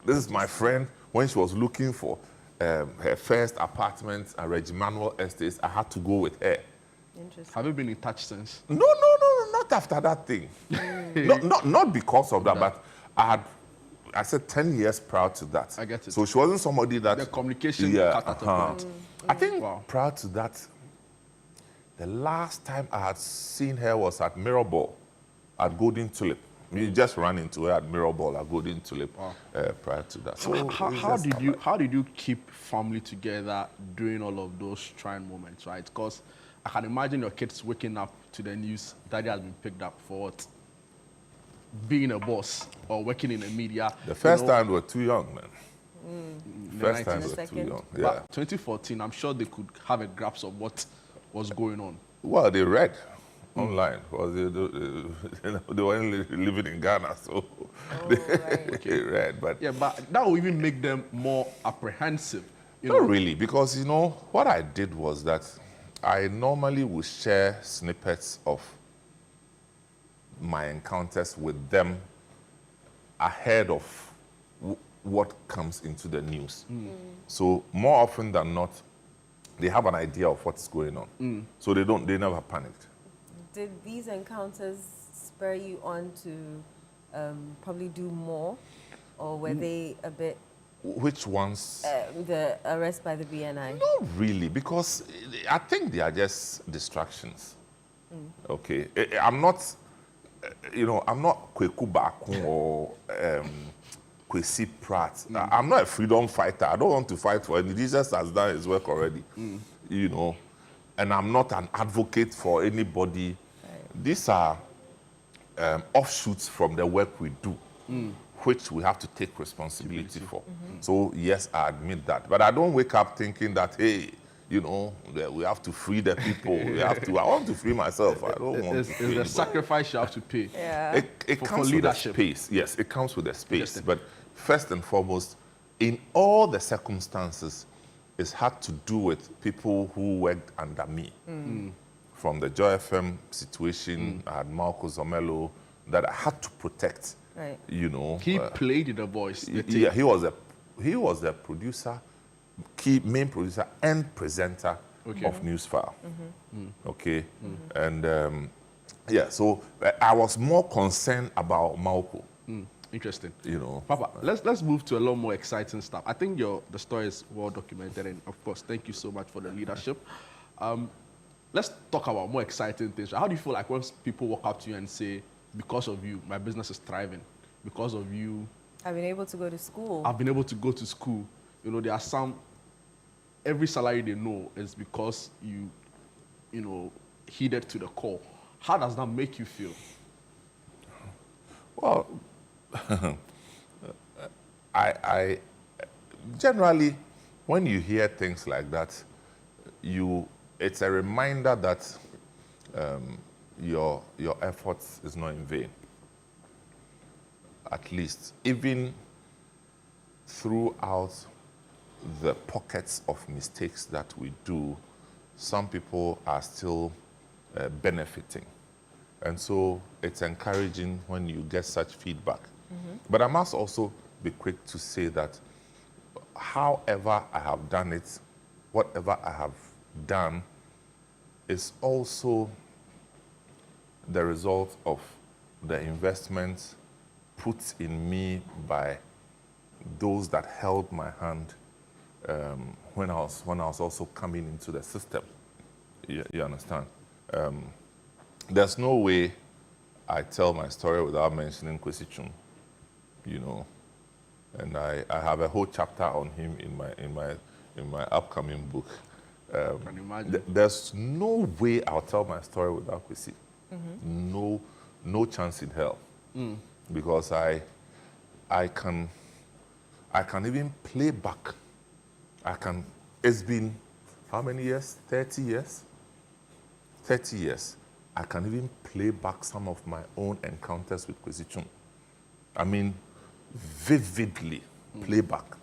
This is my friend. When she was looking for her first apartment at Reggie Manuel Estates, I had to go with her. Interesting. have you been in touch since? No, not after that thing. not because of that, but I said 10 years prior to that. I get it. So she wasn't somebody that... The communication cut at a point. I think Wow. prior to that, the last time I had seen her was at Mirrorball, at Golden Tulip. We just ran into her at Mirrorball, at Golden Tulip, prior to that. So How did you keep family together during all of those trying moments, right? Because I can imagine your kids waking up to the news daddy has been picked up for what? Being a boss or working in the media. The first time we were too young, man. in First the time 90s. we were too young. Yeah. But 2014, I'm sure they could have a grasp of what was going on. Well, they read online because they were only living in Ghana, so they read. But Yeah, but that will even make them more apprehensive. You not know, really, because what I did was that I normally would share snippets of my encounters with them ahead of what comes into the news. So more often than not, they have an idea of what's going on. So they never panicked. Did these encounters spur you on to probably do more, or were they a bit Which ones? the arrest by the BNI? Not really, because I think they are just distractions. Okay, I'm not, I'm not Kweku Bakun or Kwesi Pratt. I'm not a freedom fighter. I don't want to fight for any. Jesus has done his work already, and I'm not an advocate for anybody. Right. These are offshoots from the work we do, which we have to take responsibility for. So yes, I admit that. But I don't wake up thinking that, hey, we have to free the people. I want to free myself. I don't want to free It's the anybody. sacrifice you have to pay. Yeah. It For comes with leadership. a space. Yes, it comes with a space. Interesting. But first and foremost, in all the circumstances, it's had to do with people who worked under me. From the Joy FM situation, I had Marco Zomelo that I had to protect. Right. He played the voice. The tape. Yeah, he was the producer, main producer and presenter of Newsfile. Okay, and so I was more concerned about Malco. Interesting. You Papa, let's move to a lot more exciting stuff. I think the story is well documented, and of course, thank you so much for the leadership. Let's talk about more exciting things. How do you feel like when people walk up to you and say, because of you, my business is thriving? Because of you, I've been able to go to school. I've been able to go to school. There are some, every salary they know is because you heeded to the call. How does that make you feel? Well, I generally, when you hear things like that, it's a reminder that your efforts is not in vain. At least, even throughout the pockets of mistakes that we do, some people are still benefiting. And so it's encouraging when you get such feedback. But I must also be quick to say that however I have done it, whatever I have done, is also the result of the investment put in me by those that held my hand when I was also coming into the system. You understand? There's no way I tell my story without mentioning Kwesi Twum, you know, and I have a whole chapter on him in my upcoming book. Can you imagine? There's no way I'll tell my story without Kwesi. No chance in hell, because I can even play back. It's been how many years? 30 years. 30 years. I can even play back some of my own encounters with Kwesi Twum. I mean, vividly play back.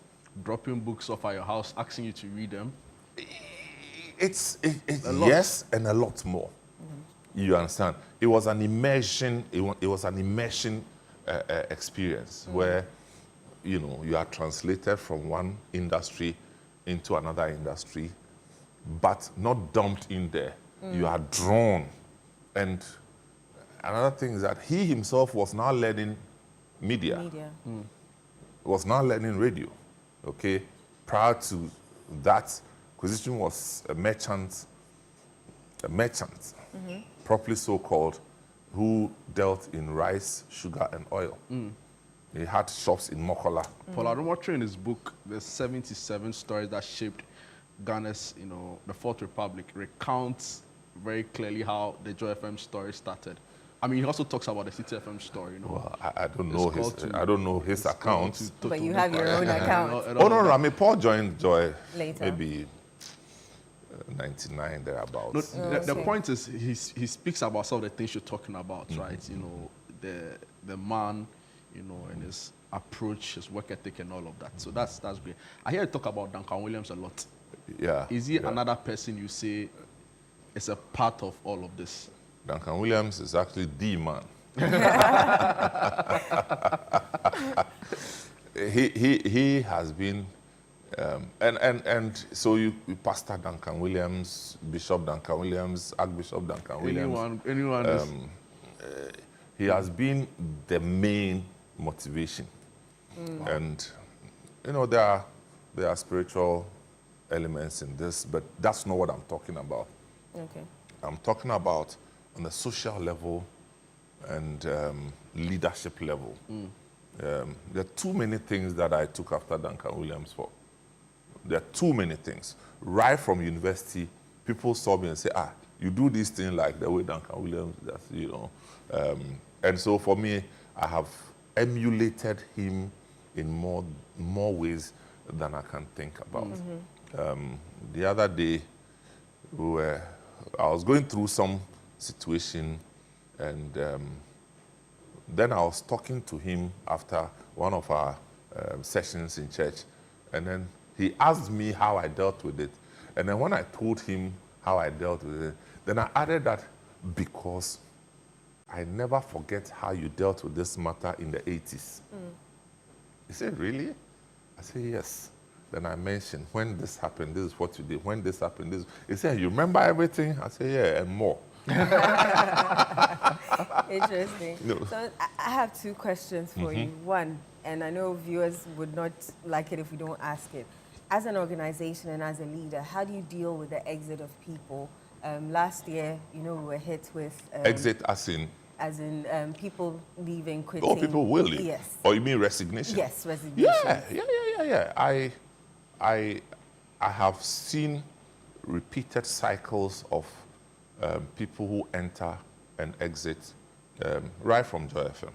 Dropping books off at your house, asking you to read them. It's yes, and a lot more. You understand? It was an immersion. It was an immersion experience where, you know, you are translated from one industry into another industry, but not dumped in there. You are drawn. And another thing is that he himself was now learning media. Was now learning radio. Okay, prior to that, Kwesi Twum was a merchant, properly so called, who dealt in rice, sugar, and oil. He had shops in Mokola. Paul Adomotri, in his book, the 77 stories that shaped Ghana's, you know, the Fourth Republic, recounts very clearly how the Joy FM story started. I mean, he also talks about the Citi FM story, you know. Well, I don't know his account. But you have your own account. Oh no, I mean Paul joined Joy Later. maybe 99 thereabouts. No, the point is, he speaks about some of the things you're talking about, right? You know, the man, you know, and his approach, his work ethic, and all of that. So that's great. I hear you talk about Duncan Williams a lot. Yeah. Is he another person you say is a part of all of this? Duncan Williams is actually the man. he has been, and so you Pastor Duncan Williams, Bishop Duncan Williams, Archbishop Duncan Williams. Anyone. He has been the main motivation, and you know there are spiritual elements in this, but that's not what I'm talking about. Okay. I'm talking about on the social level and leadership level. There are too many things that I took after Duncan Williams for. There are too many things. Right from university, people saw me and say, you do this thing like the way Duncan Williams does, you know. And so for me, I have emulated him in more ways than I can think about. The other day, I was going through some situation, and then I was talking to him after one of our sessions in church, and then he asked me how I dealt with it. And then when I told him how I dealt with it, then I added that because I never forget how you dealt with this matter in the 80s. He said, really? I said, yes. Then I mentioned, when this happened, this is what you did. When this happened, this. He said, you remember everything? I said, yeah, and more. Interesting. No. So I have two questions for you. One, and I know viewers would not like it if we don't ask it. As an organization and as a leader, how do you deal with the exit of people? Last year, you know, we were hit with... exit as in? As in people leaving, quitting. Oh, people will leave? Yes. Or you mean resignation? Yes, resignation. Yeah. I have seen repeated cycles of people who enter and exit right from Joy FM.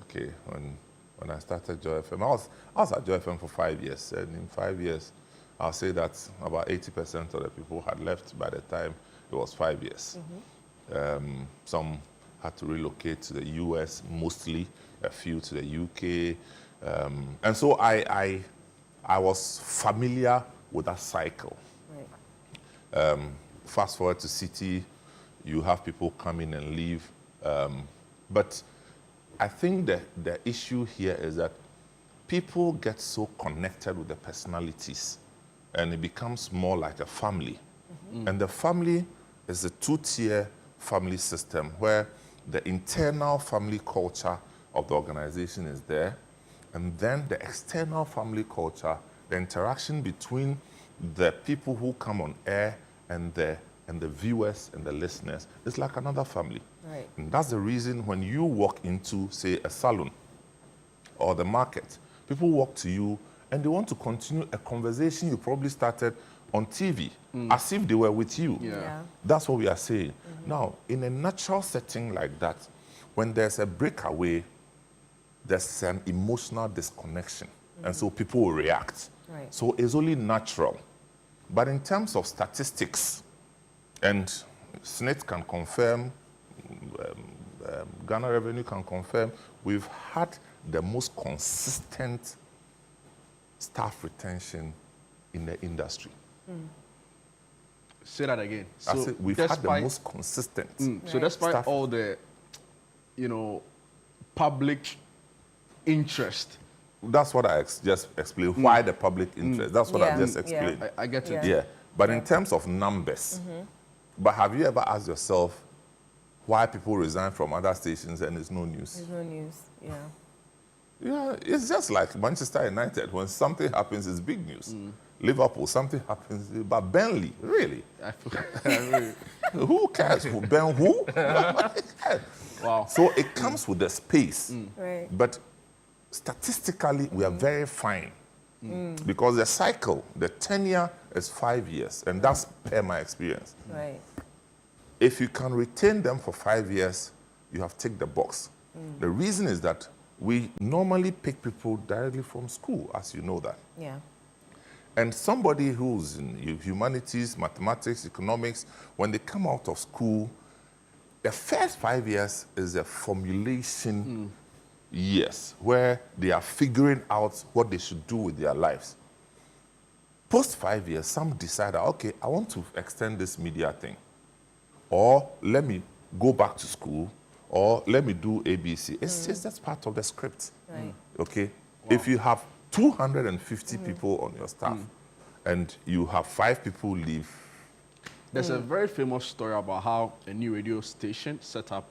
Okay, when I started Joy FM, I was at Joy FM for 5 years, and in 5 years, I'll say that about 80% of the people had left by the time it was 5 years. Some had to relocate to the US, mostly, a few to the UK. And so I was familiar with that cycle. Right. Fast forward to Citi, you have people come in and leave. But I think that the issue here is that people get so connected with the personalities, and it becomes more like a family. And the family is a two-tier family system where the internal family culture of the organization is there, and then the external family culture, the interaction between the people who come on air and the viewers and the listeners is like another family. Right. And that's the reason when you walk into, say, a salon or the market, people walk to you and they want to continue a conversation you probably started on TV, as if they were with you. Yeah. That's what we are saying. Now, in a natural setting like that, when there's a breakaway, there's an emotional disconnection. And so people will react. Right. So it's only natural. But in terms of statistics, and SNIT can confirm, Ghana Revenue can confirm, we've had the most consistent staff retention in the industry. Say that again. I So said we've had the despite- most consistent. So Right. despite Staff. all the, public interest, That's what I just explained. Why the public interest? That's what I Yeah. just Yeah. explained. I get it. Yeah. Yeah. But in terms of numbers, but have you ever asked yourself why people resign from other stations and it's no news? There's no news. Yeah. Yeah, it's just like Manchester United. When something happens, it's big news. Liverpool, something happens, but Burnley, really? I feel, Who cares? Ben who? wow. So it comes with the space. Right. But statistically, we are very fine. Because the cycle, the tenure is 5 years, and that's per my experience. Right. If you can retain them for 5 years, you have ticked the box. The reason is that we normally pick people directly from school, as you know that. Yeah. And somebody who's in humanities, mathematics, economics, when they come out of school, the first 5 years is a formulation years where they are figuring out what they should do with their lives. Post 5 years, some decide, okay, I want to extend this media thing. Or let me go back to school, or let me do ABC. It's just that's part of the script. Right. Okay? If you have 250 people on your staff and you have 5 people leave, There's a very famous story about how a new radio station set up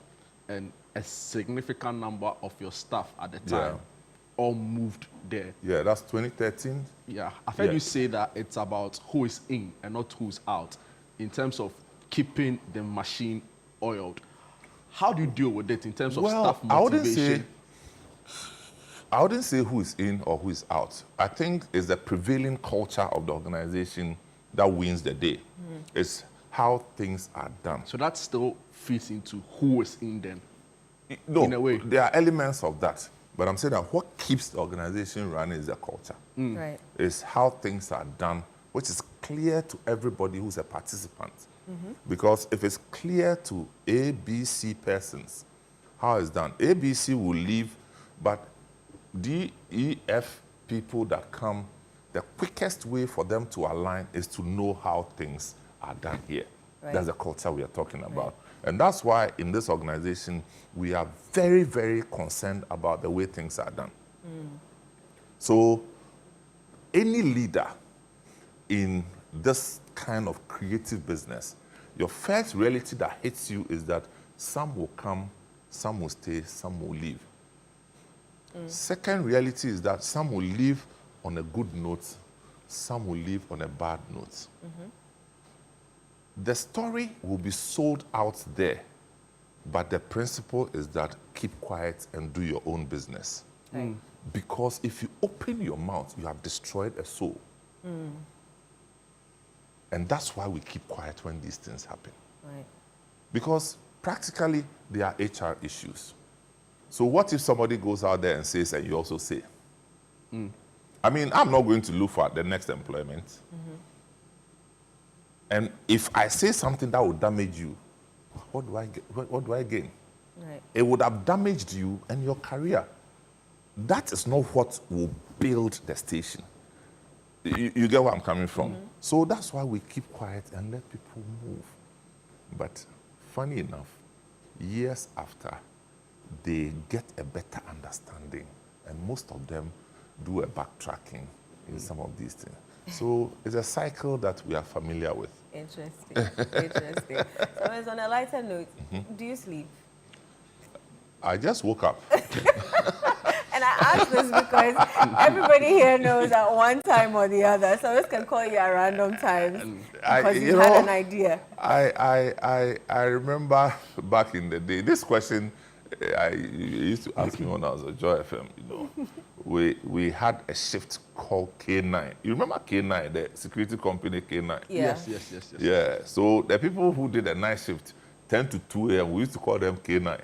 and a significant number of your staff at the time all moved there. yeah, that's 2013. Yeah, I've heard Yeah. you say that it's about who is in and not who's out in terms of keeping the machine oiled. How do you deal with it in terms of Well, staff motivation? I wouldn't say who is in or who is out. I think it's the prevailing culture of the organization that wins the day. It's how things are done. So that still fits into who is in then. No, in a way. there are elements of that. But I'm saying that what keeps the organization running is the culture. Right. It's how things are done, which is clear to everybody who's a participant. Because if it's clear to A, B, C persons how it's done, A, B, C will leave, but D, E, F people that come, the quickest way for them to align is to know how things are done here. Right. That's the culture we are talking about. And that's why in this organization, we are very, very concerned about the way things are done. So any leader in this kind of creative business, your first reality that hits you is that some will come, some will stay, some will leave. Second reality is that some will leave on a good note, some will leave on a bad note. The story will be sold out there, but the principle is that keep quiet and do your own business. Right. Because if you open your mouth, you have destroyed a soul. And that's why we keep quiet when these things happen. Right. Because practically, there are HR issues. So what if somebody goes out there and says, and you also say? I mean, I'm not going to look for the next employment. And if I say something that will damage you, what do I get? What do I gain? Right. It would have damaged you and your career. That is not what will build the station. You get where I'm coming from? So that's why we keep quiet and let people move. But funny enough, years after, they get a better understanding. And most of them, do a backtracking in some of these things. So it's a cycle that we are familiar with. Interesting. Interesting. So, as on a lighter note, do you sleep? I just woke up. And I ask this because everybody here knows at one time or the other. So this can call you at random times because you had an idea. I remember back in the day, this question you used to ask me when I was at Joy FM, you know. We had a shift called K9. You remember K9, the security company K9? Yeah. Yes. Yeah. So the people who did a night shift, 10 to 2 a.m., we used to call them K9.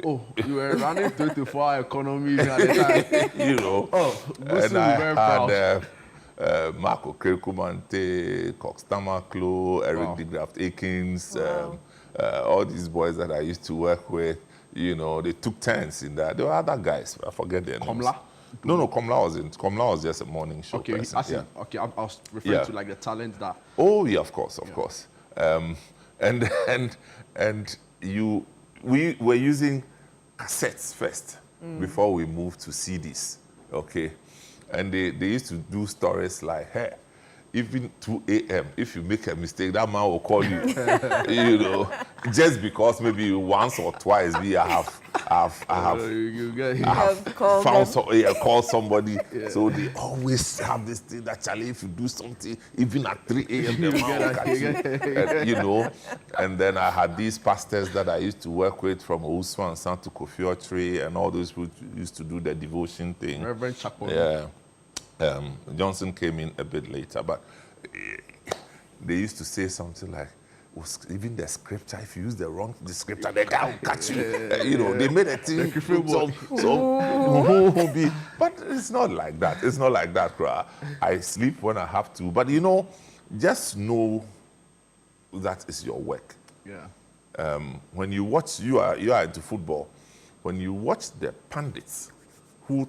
Oh, you were running 24-hour economies at the time. You know. Oh, and I very proud. had Marco Krekumante, Cox Tamaklo, Eric Wow. DeGraft Akins, Wow. all these boys that I used to work with. You know, they took turns in that. There were other guys, I forget their names. Komla? No, Komla wasn't. Komla was just a morning show person. Okay, I was referring to like the talent that. Oh yeah, of course. And we were using cassettes first before we moved to CDs. Okay, and they used to do stories like, hey, even 2 a.m. if you make a mistake, that man will call you. You know, just because maybe once or twice I have called somebody. Yeah. So they always have this thing that, Charlie, if you do something, even at 3 a.m., the man will catch you. And, you know, and then I had these pastors that I used to work with from Usman San to Kofi Otri and all those people used to do the devotion thing. Reverend Chapel. Yeah. Johnson came in a bit later, but they used to say something like, even the scripture, if you use the wrong scripture, the guy will catch you. You know, they made a thing. But it's not like that. It's not like that, bro. I sleep when I have to. But, you know, just know that is your work. Yeah. When you watch, you are into football. When you watch the pundits who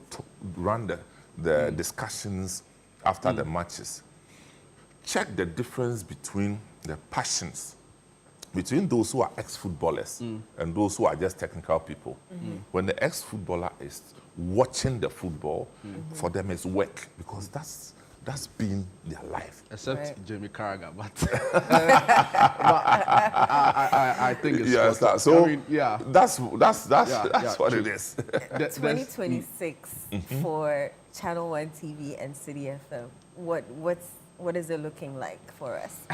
run the discussions after the matches, check the difference between the passions between those who are ex-footballers and those who are just technical people. When the ex-footballer is watching the football, for them it's work, because that's been their life. Except Jamie Carragher, but, I think it's so. I mean, yeah, that's what it is. 2026 for ChannelOne TV and Citi FM. What is it looking like for us?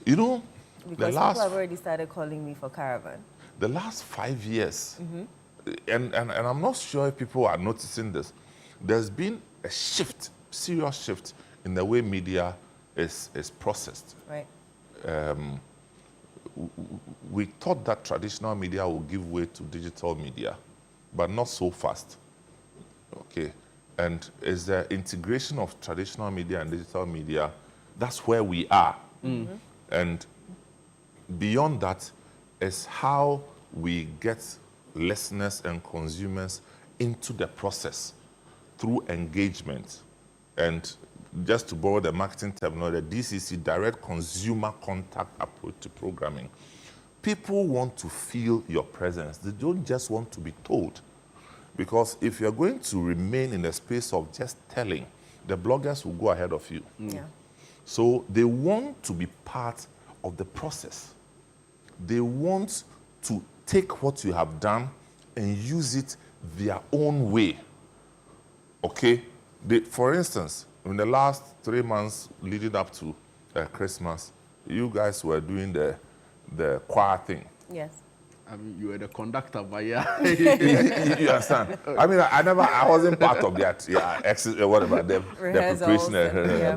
You know, because people have already started calling me for Caravan. The last 5 years, and I'm not sure if people are noticing this, there's been a shift, serious shift in the way media is processed. Right. We thought that traditional media would give way to digital media, but not so fast. Okay. And is the integration of traditional media and digital media, that's where we are. And beyond that is how we get listeners and consumers into the process through engagement. And just to borrow the marketing terminology, the DCC, direct consumer contact approach to programming. People want to feel your presence. They don't just want to be told. Because if you're going to remain in the space of just telling, the bloggers will go ahead of you. Yeah. So they want to be part of the process. They want to take what you have done and use it their own way. Okay? For instance, in the last 3 months leading up to Christmas, you guys were doing the choir thing. Yes. I mean, you were the conductor, but yeah. You understand? I mean, I wasn't part of that. Yeah, the preparation. Yeah.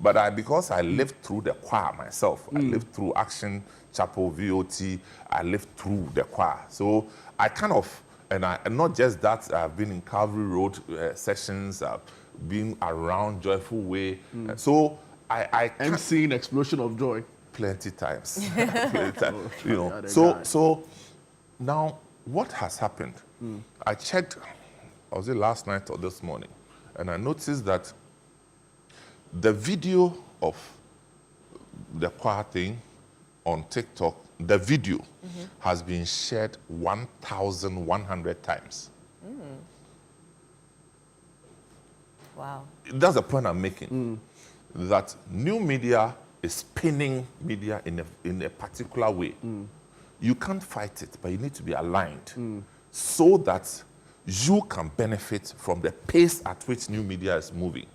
But because I lived through the choir myself, I lived through Action Chapel, VOT, I lived through the choir. So I kind of, and not just that, I've been in Calvary Road sessions, I've been around Joyful Way. So I MCing Explosion of Joy. Plenty times. Plenty times. You know. So now what has happened? I checked, was it last night or this morning? And I noticed that the video of the choir thing on TikTok, the video has been shared 1,100 times. Wow. That's the point I'm making. That new media is spinning media in a particular way. You can't fight it, but you need to be aligned so that you can benefit from the pace at which new media is moving.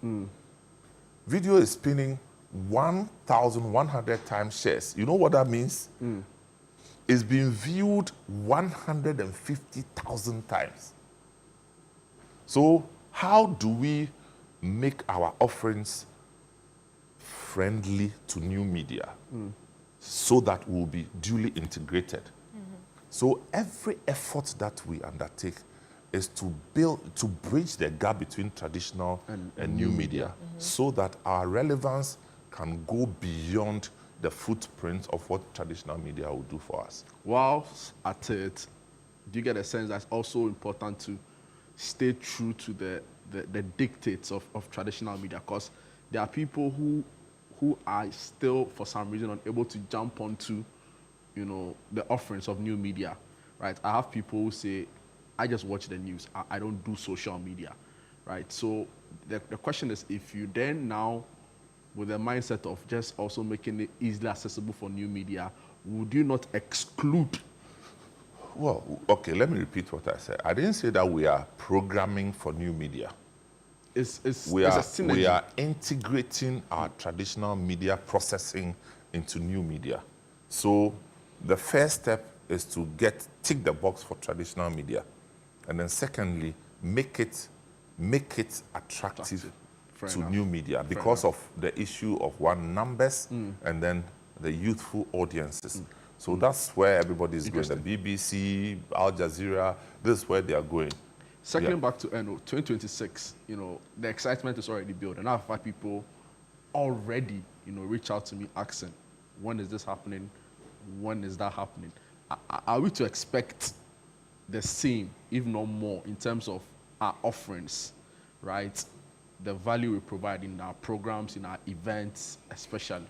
Video is spinning 1,100 times shares. You know what that means? It's been viewed 150,000 times. So how do we make our offerings friendly to new media so that we'll be duly integrated? So every effort that we undertake is to bridge the gap between traditional and new media so that our relevance can go beyond the footprint of what traditional media will do for us. Whilst at it, do you get a sense that it's also important to stay true to the dictates of traditional media? Because there are people who are still, for some reason, unable to jump onto, the offerings of new media, right? I have people who say, I just watch the news. I don't do social media, right? So the question is, if you then now, with the mindset of just also making it easily accessible for new media, would you not exclude? Well, okay, let me repeat what I said. I didn't say that we are programming for new media. It's a synergy. We are integrating our traditional media processing into new media. So the first step is to tick the box for traditional media. And then secondly, make it attractive to new media because of the issue of numbers and then the youthful audiences. So that's where everybody is going. The BBC, Al Jazeera, this is where they are going. Circling back to 2026, the excitement is already built. And I've had people already, reach out to me asking, when is this happening? When is that happening? Are we to expect the same, if not more, in terms of our offerings, right? The value we provide in our programs, in our events, especially?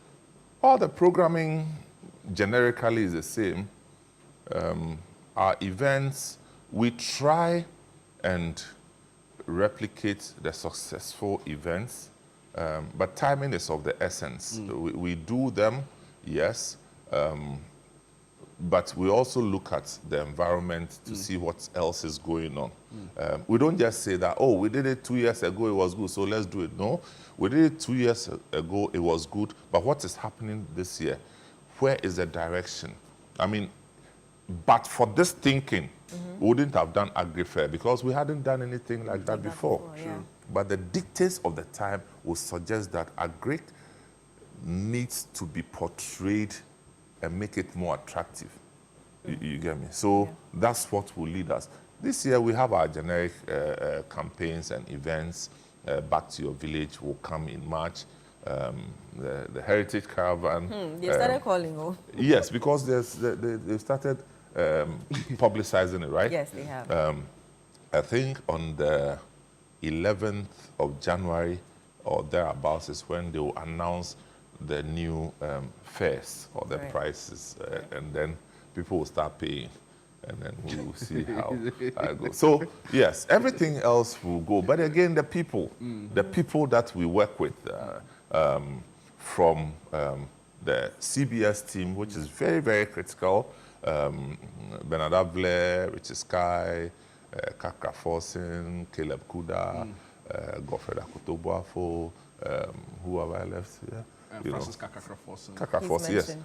All the programming generically is the same. Our events, we try and replicate the successful events, but timing is of the essence. We do them, yes, but we also look at the environment to see what else is going on. We don't just say that, oh, we did it 2 years ago, it was good, so let's do it. No, we did it 2 years ago, it was good, but what is happening this year? Where is the direction? I mean, but for this thinking, we wouldn't have done AgriFair because we hadn't done anything like that before. Yeah. But the dictates of the time will suggest that Agri needs to be portrayed and make it more attractive. You get me? So that's what will lead us. This year we have our generic campaigns and events. Back to Your Village will come in March. The Heritage Caravan. They started calling, oh. Yes, because they've started publicizing it, right? Yes, they have. I think on the 11th of January or thereabouts is when they will announce the new fares or the prices, and then people will start paying, and then we will see how it goes. So yes, everything else will go, but again, the people that we work with, from the CBS team, which is very, very critical, Bernard Avler, Richard Sky, Kakra Forsen, Caleb Kuda, Godfred Akotobuafo, who have I left here? Francis Kakra-Forsen. Kakra-Forsen, yes.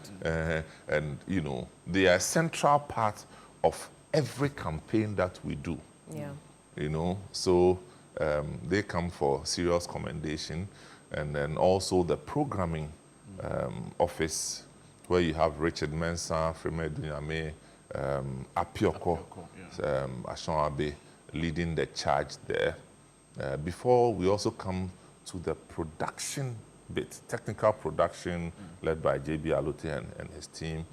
And, they are a central part of every campaign that we do. Yeah. So they come for serious commendation. And then also the programming office, where you have Richard Mensah, Freme Dunyame, Apioko, Ashon Abe leading the charge there. Before we also come to the production bit, technical production led by JB Alote and his team,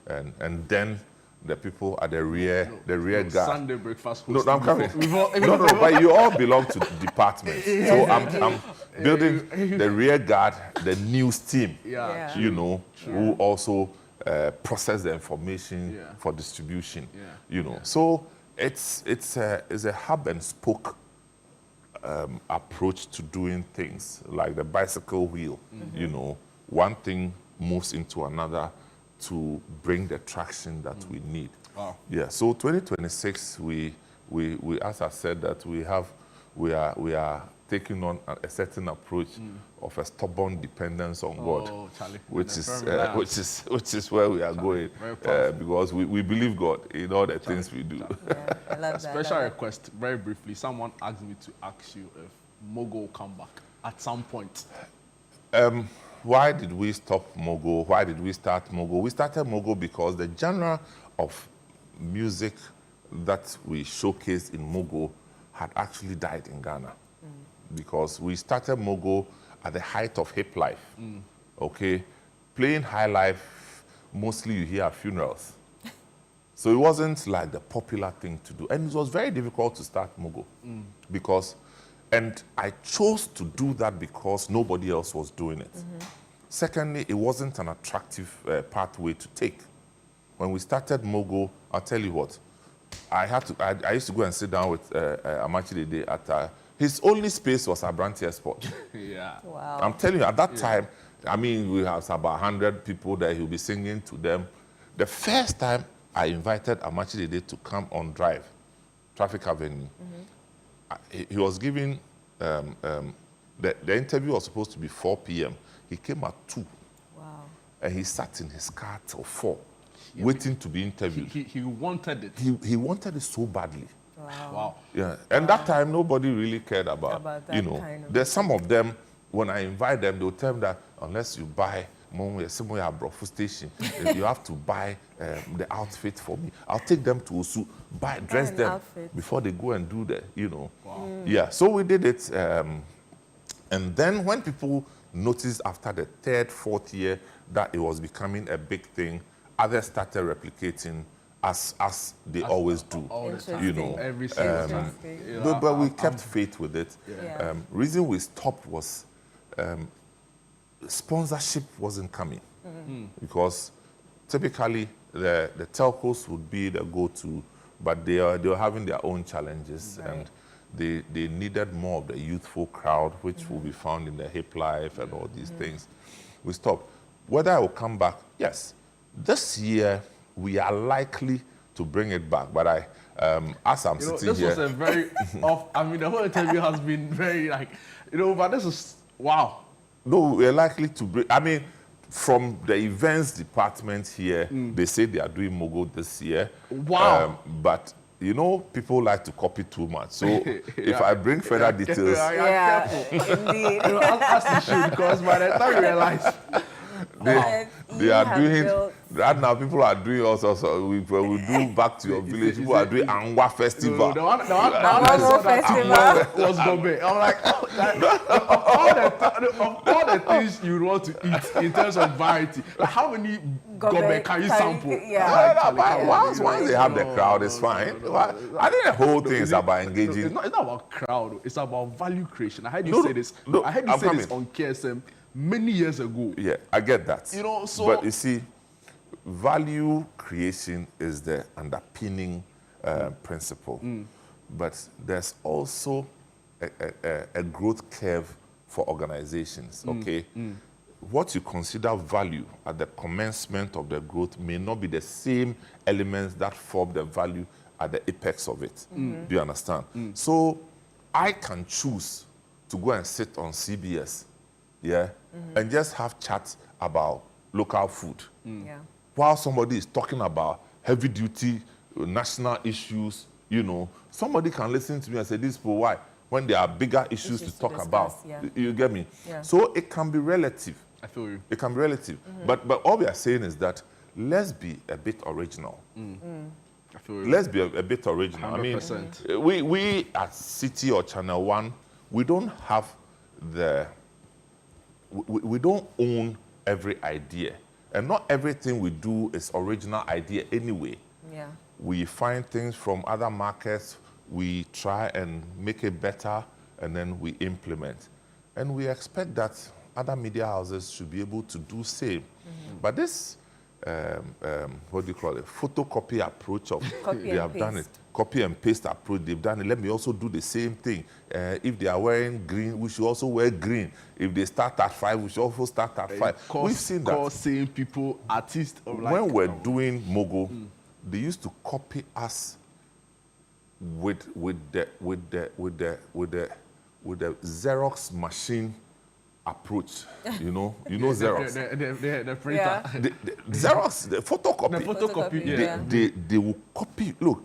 and then the people at the rear guard. Sunday breakfast. No, I'm coming. No, but you all belong to departments. So I'm building the rear guard, the news team. Who also process the information for distribution. So it's a hub and spoke approach to doing things, like the bicycle wheel. You know, one thing moves into another to bring the traction that we need. Wow. Yeah. So 2026, we as I said, that we are taking on a certain approach of a stubborn dependence on God, Charlie. which is where we are going, because we believe God in all the things we do. Yeah, I love that. Special request, very briefly. Someone asked me to ask you if MOGO will come back at some point. Why did we stop MOGO? Why did we start MOGO? We started MOGO because the genre of music that we showcased in MOGO had actually died in Ghana. Because we started MOGO at the height of hip life. Okay? Playing high life, mostly you hear at funerals. So it wasn't like the popular thing to do. And it was very difficult to start MOGO. Because, and I chose to do that because nobody else was doing it. Secondly, it wasn't an attractive pathway to take. When we started MOGO, I'll tell you what, I used to go and sit down with Amachidede at his only space was Abrantia Sport. Yeah. Wow. I'm telling you, at that time, I mean, we have about 100 people there. He'll be singing to them. The first time I invited Amachidede to come on Drive, Traffic Avenue, he was giving, the interview was supposed to be 4 p.m. He came at 2. Wow. And he sat in his car till 4, waiting to be interviewed. He wanted it. He wanted it so badly. Wow. Yeah, and that time nobody really cared about that you know. kind of There's some of them, when I invite them, they'll tell me that unless you buy somewhere at Brofu Station, you have to buy the outfit for me. I'll take them to Osu, dress them outfit before they go and do the, you know. Wow. Yeah, so we did it. And then when people noticed after the 3rd, 4th year that it was becoming a big thing, others started replicating as they always do, you know. Every single time. But we kept faith with it. Yeah. Reason we stopped was sponsorship wasn't coming, because typically the telcos would be the go-to, but they were having their own challenges, and they needed more of the youthful crowd, which will be found in the hip life and all these things. We stopped. Whether I will come back, yes. This year, we are likely to bring it back, but as I'm sitting this here... was a very off, I mean, the whole interview has been very, like, but this is, wow. No, we're likely to bring, I mean, from the events department here, they say they are doing MOGO this year. Wow. But, you know, people like to copy too much. So if I bring further details... indeed. Ask the shoe, because by the time you realize... They are doing right now. People are doing also. We do back to your village. People are doing Angwa Festival. The one was Gombe. I'm like, of all the things you want to eat in terms of variety, like how many Gombe can you sample? Once they have the crowd, it's fine. I think the whole thing is about engaging. It's not about crowd. It's about value creation. I heard you say this. I heard you say this on KSM many years ago. Yeah, I get that. You know, so... But you see, value creation is the underpinning principle. But there's also a growth curve for organizations, okay? What you consider value at the commencement of the growth may not be the same elements that form the value at the apex of it. Do you understand? So I can choose to go and sit on CBS, and just have chats about local food. While somebody is talking about heavy-duty national issues, you know, somebody can listen to me and say, this for why? When there are bigger issues to talk discuss, about. You get me? So it can be relative. I feel you. It can be relative. But all we are saying is that let's be a bit original. I feel you. Let's be a bit original. 100%. I mean, we at Citi or ChannelOne, we don't have we don't own every idea. And not everything we do is original idea anyway. We find things from other markets, we try and make it better, and then we implement. And we expect that other media houses should be able to do same. But this what do you call it, photocopy approach of, Copy they and have done it. paste. Copy and paste approach, they've done it. Let me also do the same thing. If they are wearing green, we should also wear green. If they start at 5, we should also start at 5. We've seen that. Saying people, artists, When we're doing MOGO, they used to copy us with the Xerox machine approach. You know Xerox. The printer. The Xerox, the photocopy. The photocopy. Yeah. They will copy. Look,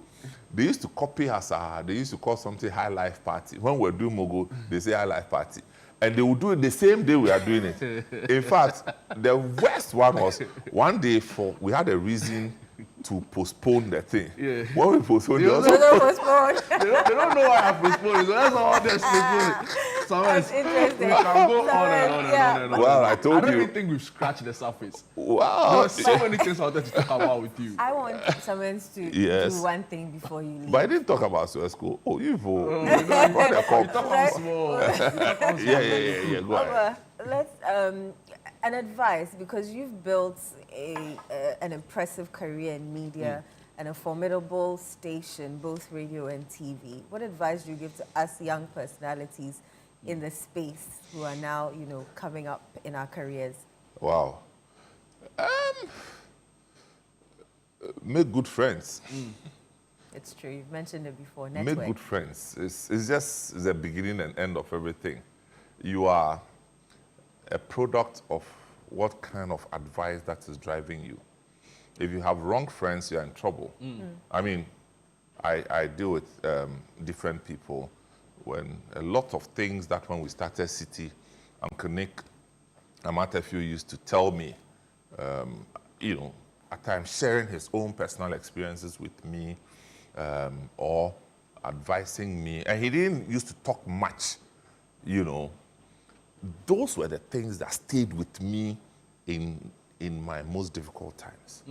they used to copy us. They used to call something high life party. When we're doing MOGO, they say high life party. And they will do it the same day we are doing it. In fact, the worst one was one day we had a reason to postpone the thing. Yeah. When we postponed, They they also- No postpone. They don't know why I postponed it. So that's all they're postponing. That's interesting. We can go on and on Yeah. and on and on. Well, I told I don't you. even think we've scratched the surface. Wow. There are so many things I wanted to talk about with you. I want someone to Yes. do one thing before you leave. But I didn't talk about Suez School. Oh, you've Oh, what they call- you talk about small. Yeah. Go ahead. Let's an advice, because you've built an impressive career in media and a formidable station, both radio and TV. What advice do you give to us young personalities in the space who are now, coming up in our careers? Wow. Make good friends. It's true. You've mentioned it before. Network. Make good friends. It's just the beginning and end of everything. You are a product of what kind of advice that is driving you. If you have wrong friends, you're in trouble. I mean, I deal with different people. When a lot of things that when we started Citi, Amatefio used to tell me, at times sharing his own personal experiences with me, or advising me, and he didn't used to talk much, Those were the things that stayed with me in my most difficult times.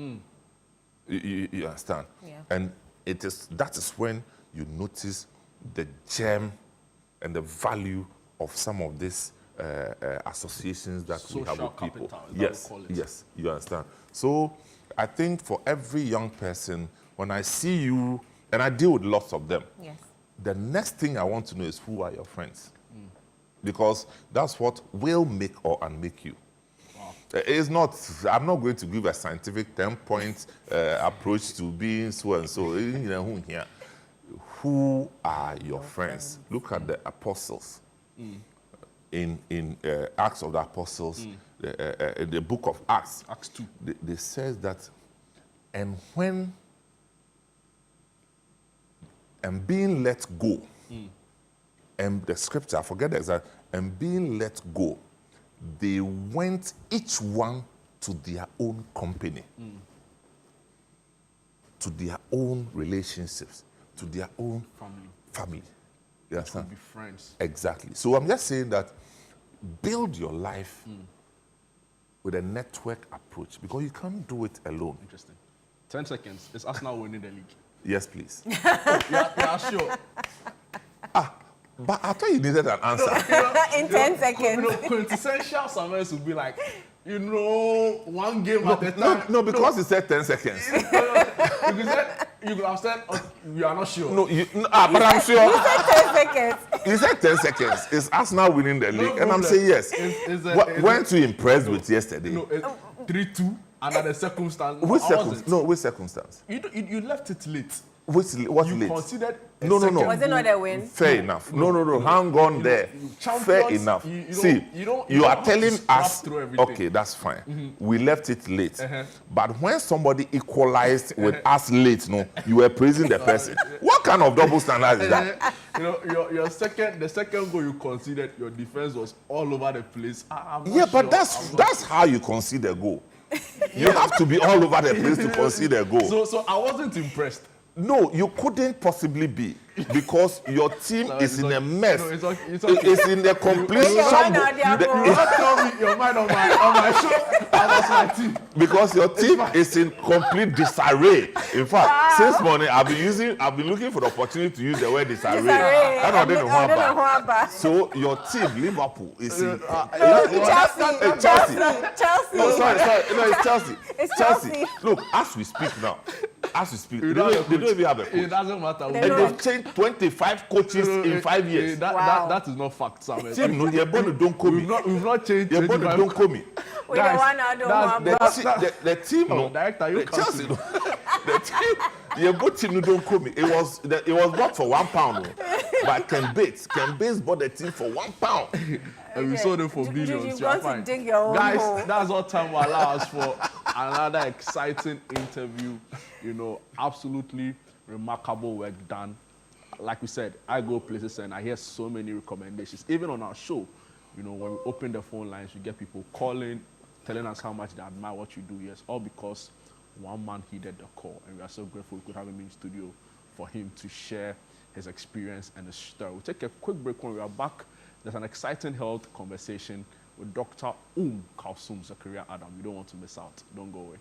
You understand? Yeah. And that is when you notice the gem and the value of some of these associations that we have Social with people. capital, is that Yes, what we call it? yes, you understand. So I think for every young person, when I see you, and I deal with lots of them, Yes. the next thing I want to know is who are your friends? Because that's what will make or unmake you. It's not, I'm not going to give a scientific 10-point approach to being so and so. Who are your friends? Look at the apostles. In Acts of the Apostles, the book of Acts, Acts 2. they says that, and when, and being let go, and the scripture, I forget the exact, and being let go, they went each one to their own company, to their own relationships, to their own family. You understand? Be friends. Exactly. So I'm just saying that build your life with a network approach, because you can't do it alone. Interesting. 10 seconds. Is Arsenal winning the league? Yes, please. Yeah, sure. But I thought you needed an answer. In 10 seconds. Quintessential Samuels would be like, one game at a time. No, because you said 10 seconds. You could have said, we are not sure. But I'm sure. 10 seconds. You said 10 seconds. Is Arsenal winning the league? And I'm problem. saying yes. Weren't you impressed with yesterday? No, 3-2, under the circumstance. Which I circumstance? wasn't. No, which circumstance? You left it late. What's You late? considered a No. second Was it not a win? Fair enough. No. Hang on there. Fair champions, enough. you See, don't you are have to telling scrap us, through everything. okay, that's fine. We left it late. But when somebody equalized with us late, you were praising the person. What kind of double standard is that? The second goal you considered, your defense was all over the place. I'm not Yeah, but sure. that's how you concede a goal. You have to be all over the place to concede a goal. So I wasn't impressed. No, you couldn't possibly be. because your team is in a mess. No, it's okay. It's in the complete shambles. You not tell me your mind on my show. I was my team. Because your team is in complete disarray. In fact, since morning I've been looking for the opportunity to use the word disarray. I don't know. So your team, Liverpool, is in Chelsea. No, sorry. No, it's Chelsea. It's Chelsea. Look, as we speak now, they don't even have a coach. It doesn't matter. And they've changed 25 coaches in 5 years. That is not fact, Samuel. Team, no, you're born to don't call me. We've not changed. You're born to don't call me. We don't want to The team, no, director, you Chelsea, no, the team, your good team, no, don't call me. It was bought for £1, no, by Ken Bates. Ken Bates bought the team for £1. And we sold them for billions. You've got to dig your own Guys, hole. that's all time will allow us for another exciting interview. You know, absolutely remarkable work done. Like we said, I go places and I hear so many recommendations. Even on our show, you know, when we open the phone lines, we get people calling, telling us how much they admire what you do. Yes, all because one man heeded the call. And we are so grateful we could have him in studio for him to share his experience and his story. We'll take a quick break. When we are back, there's an exciting health conversation with Dr. Kalsum Zakaria Adam. You don't want to miss out. Don't go away.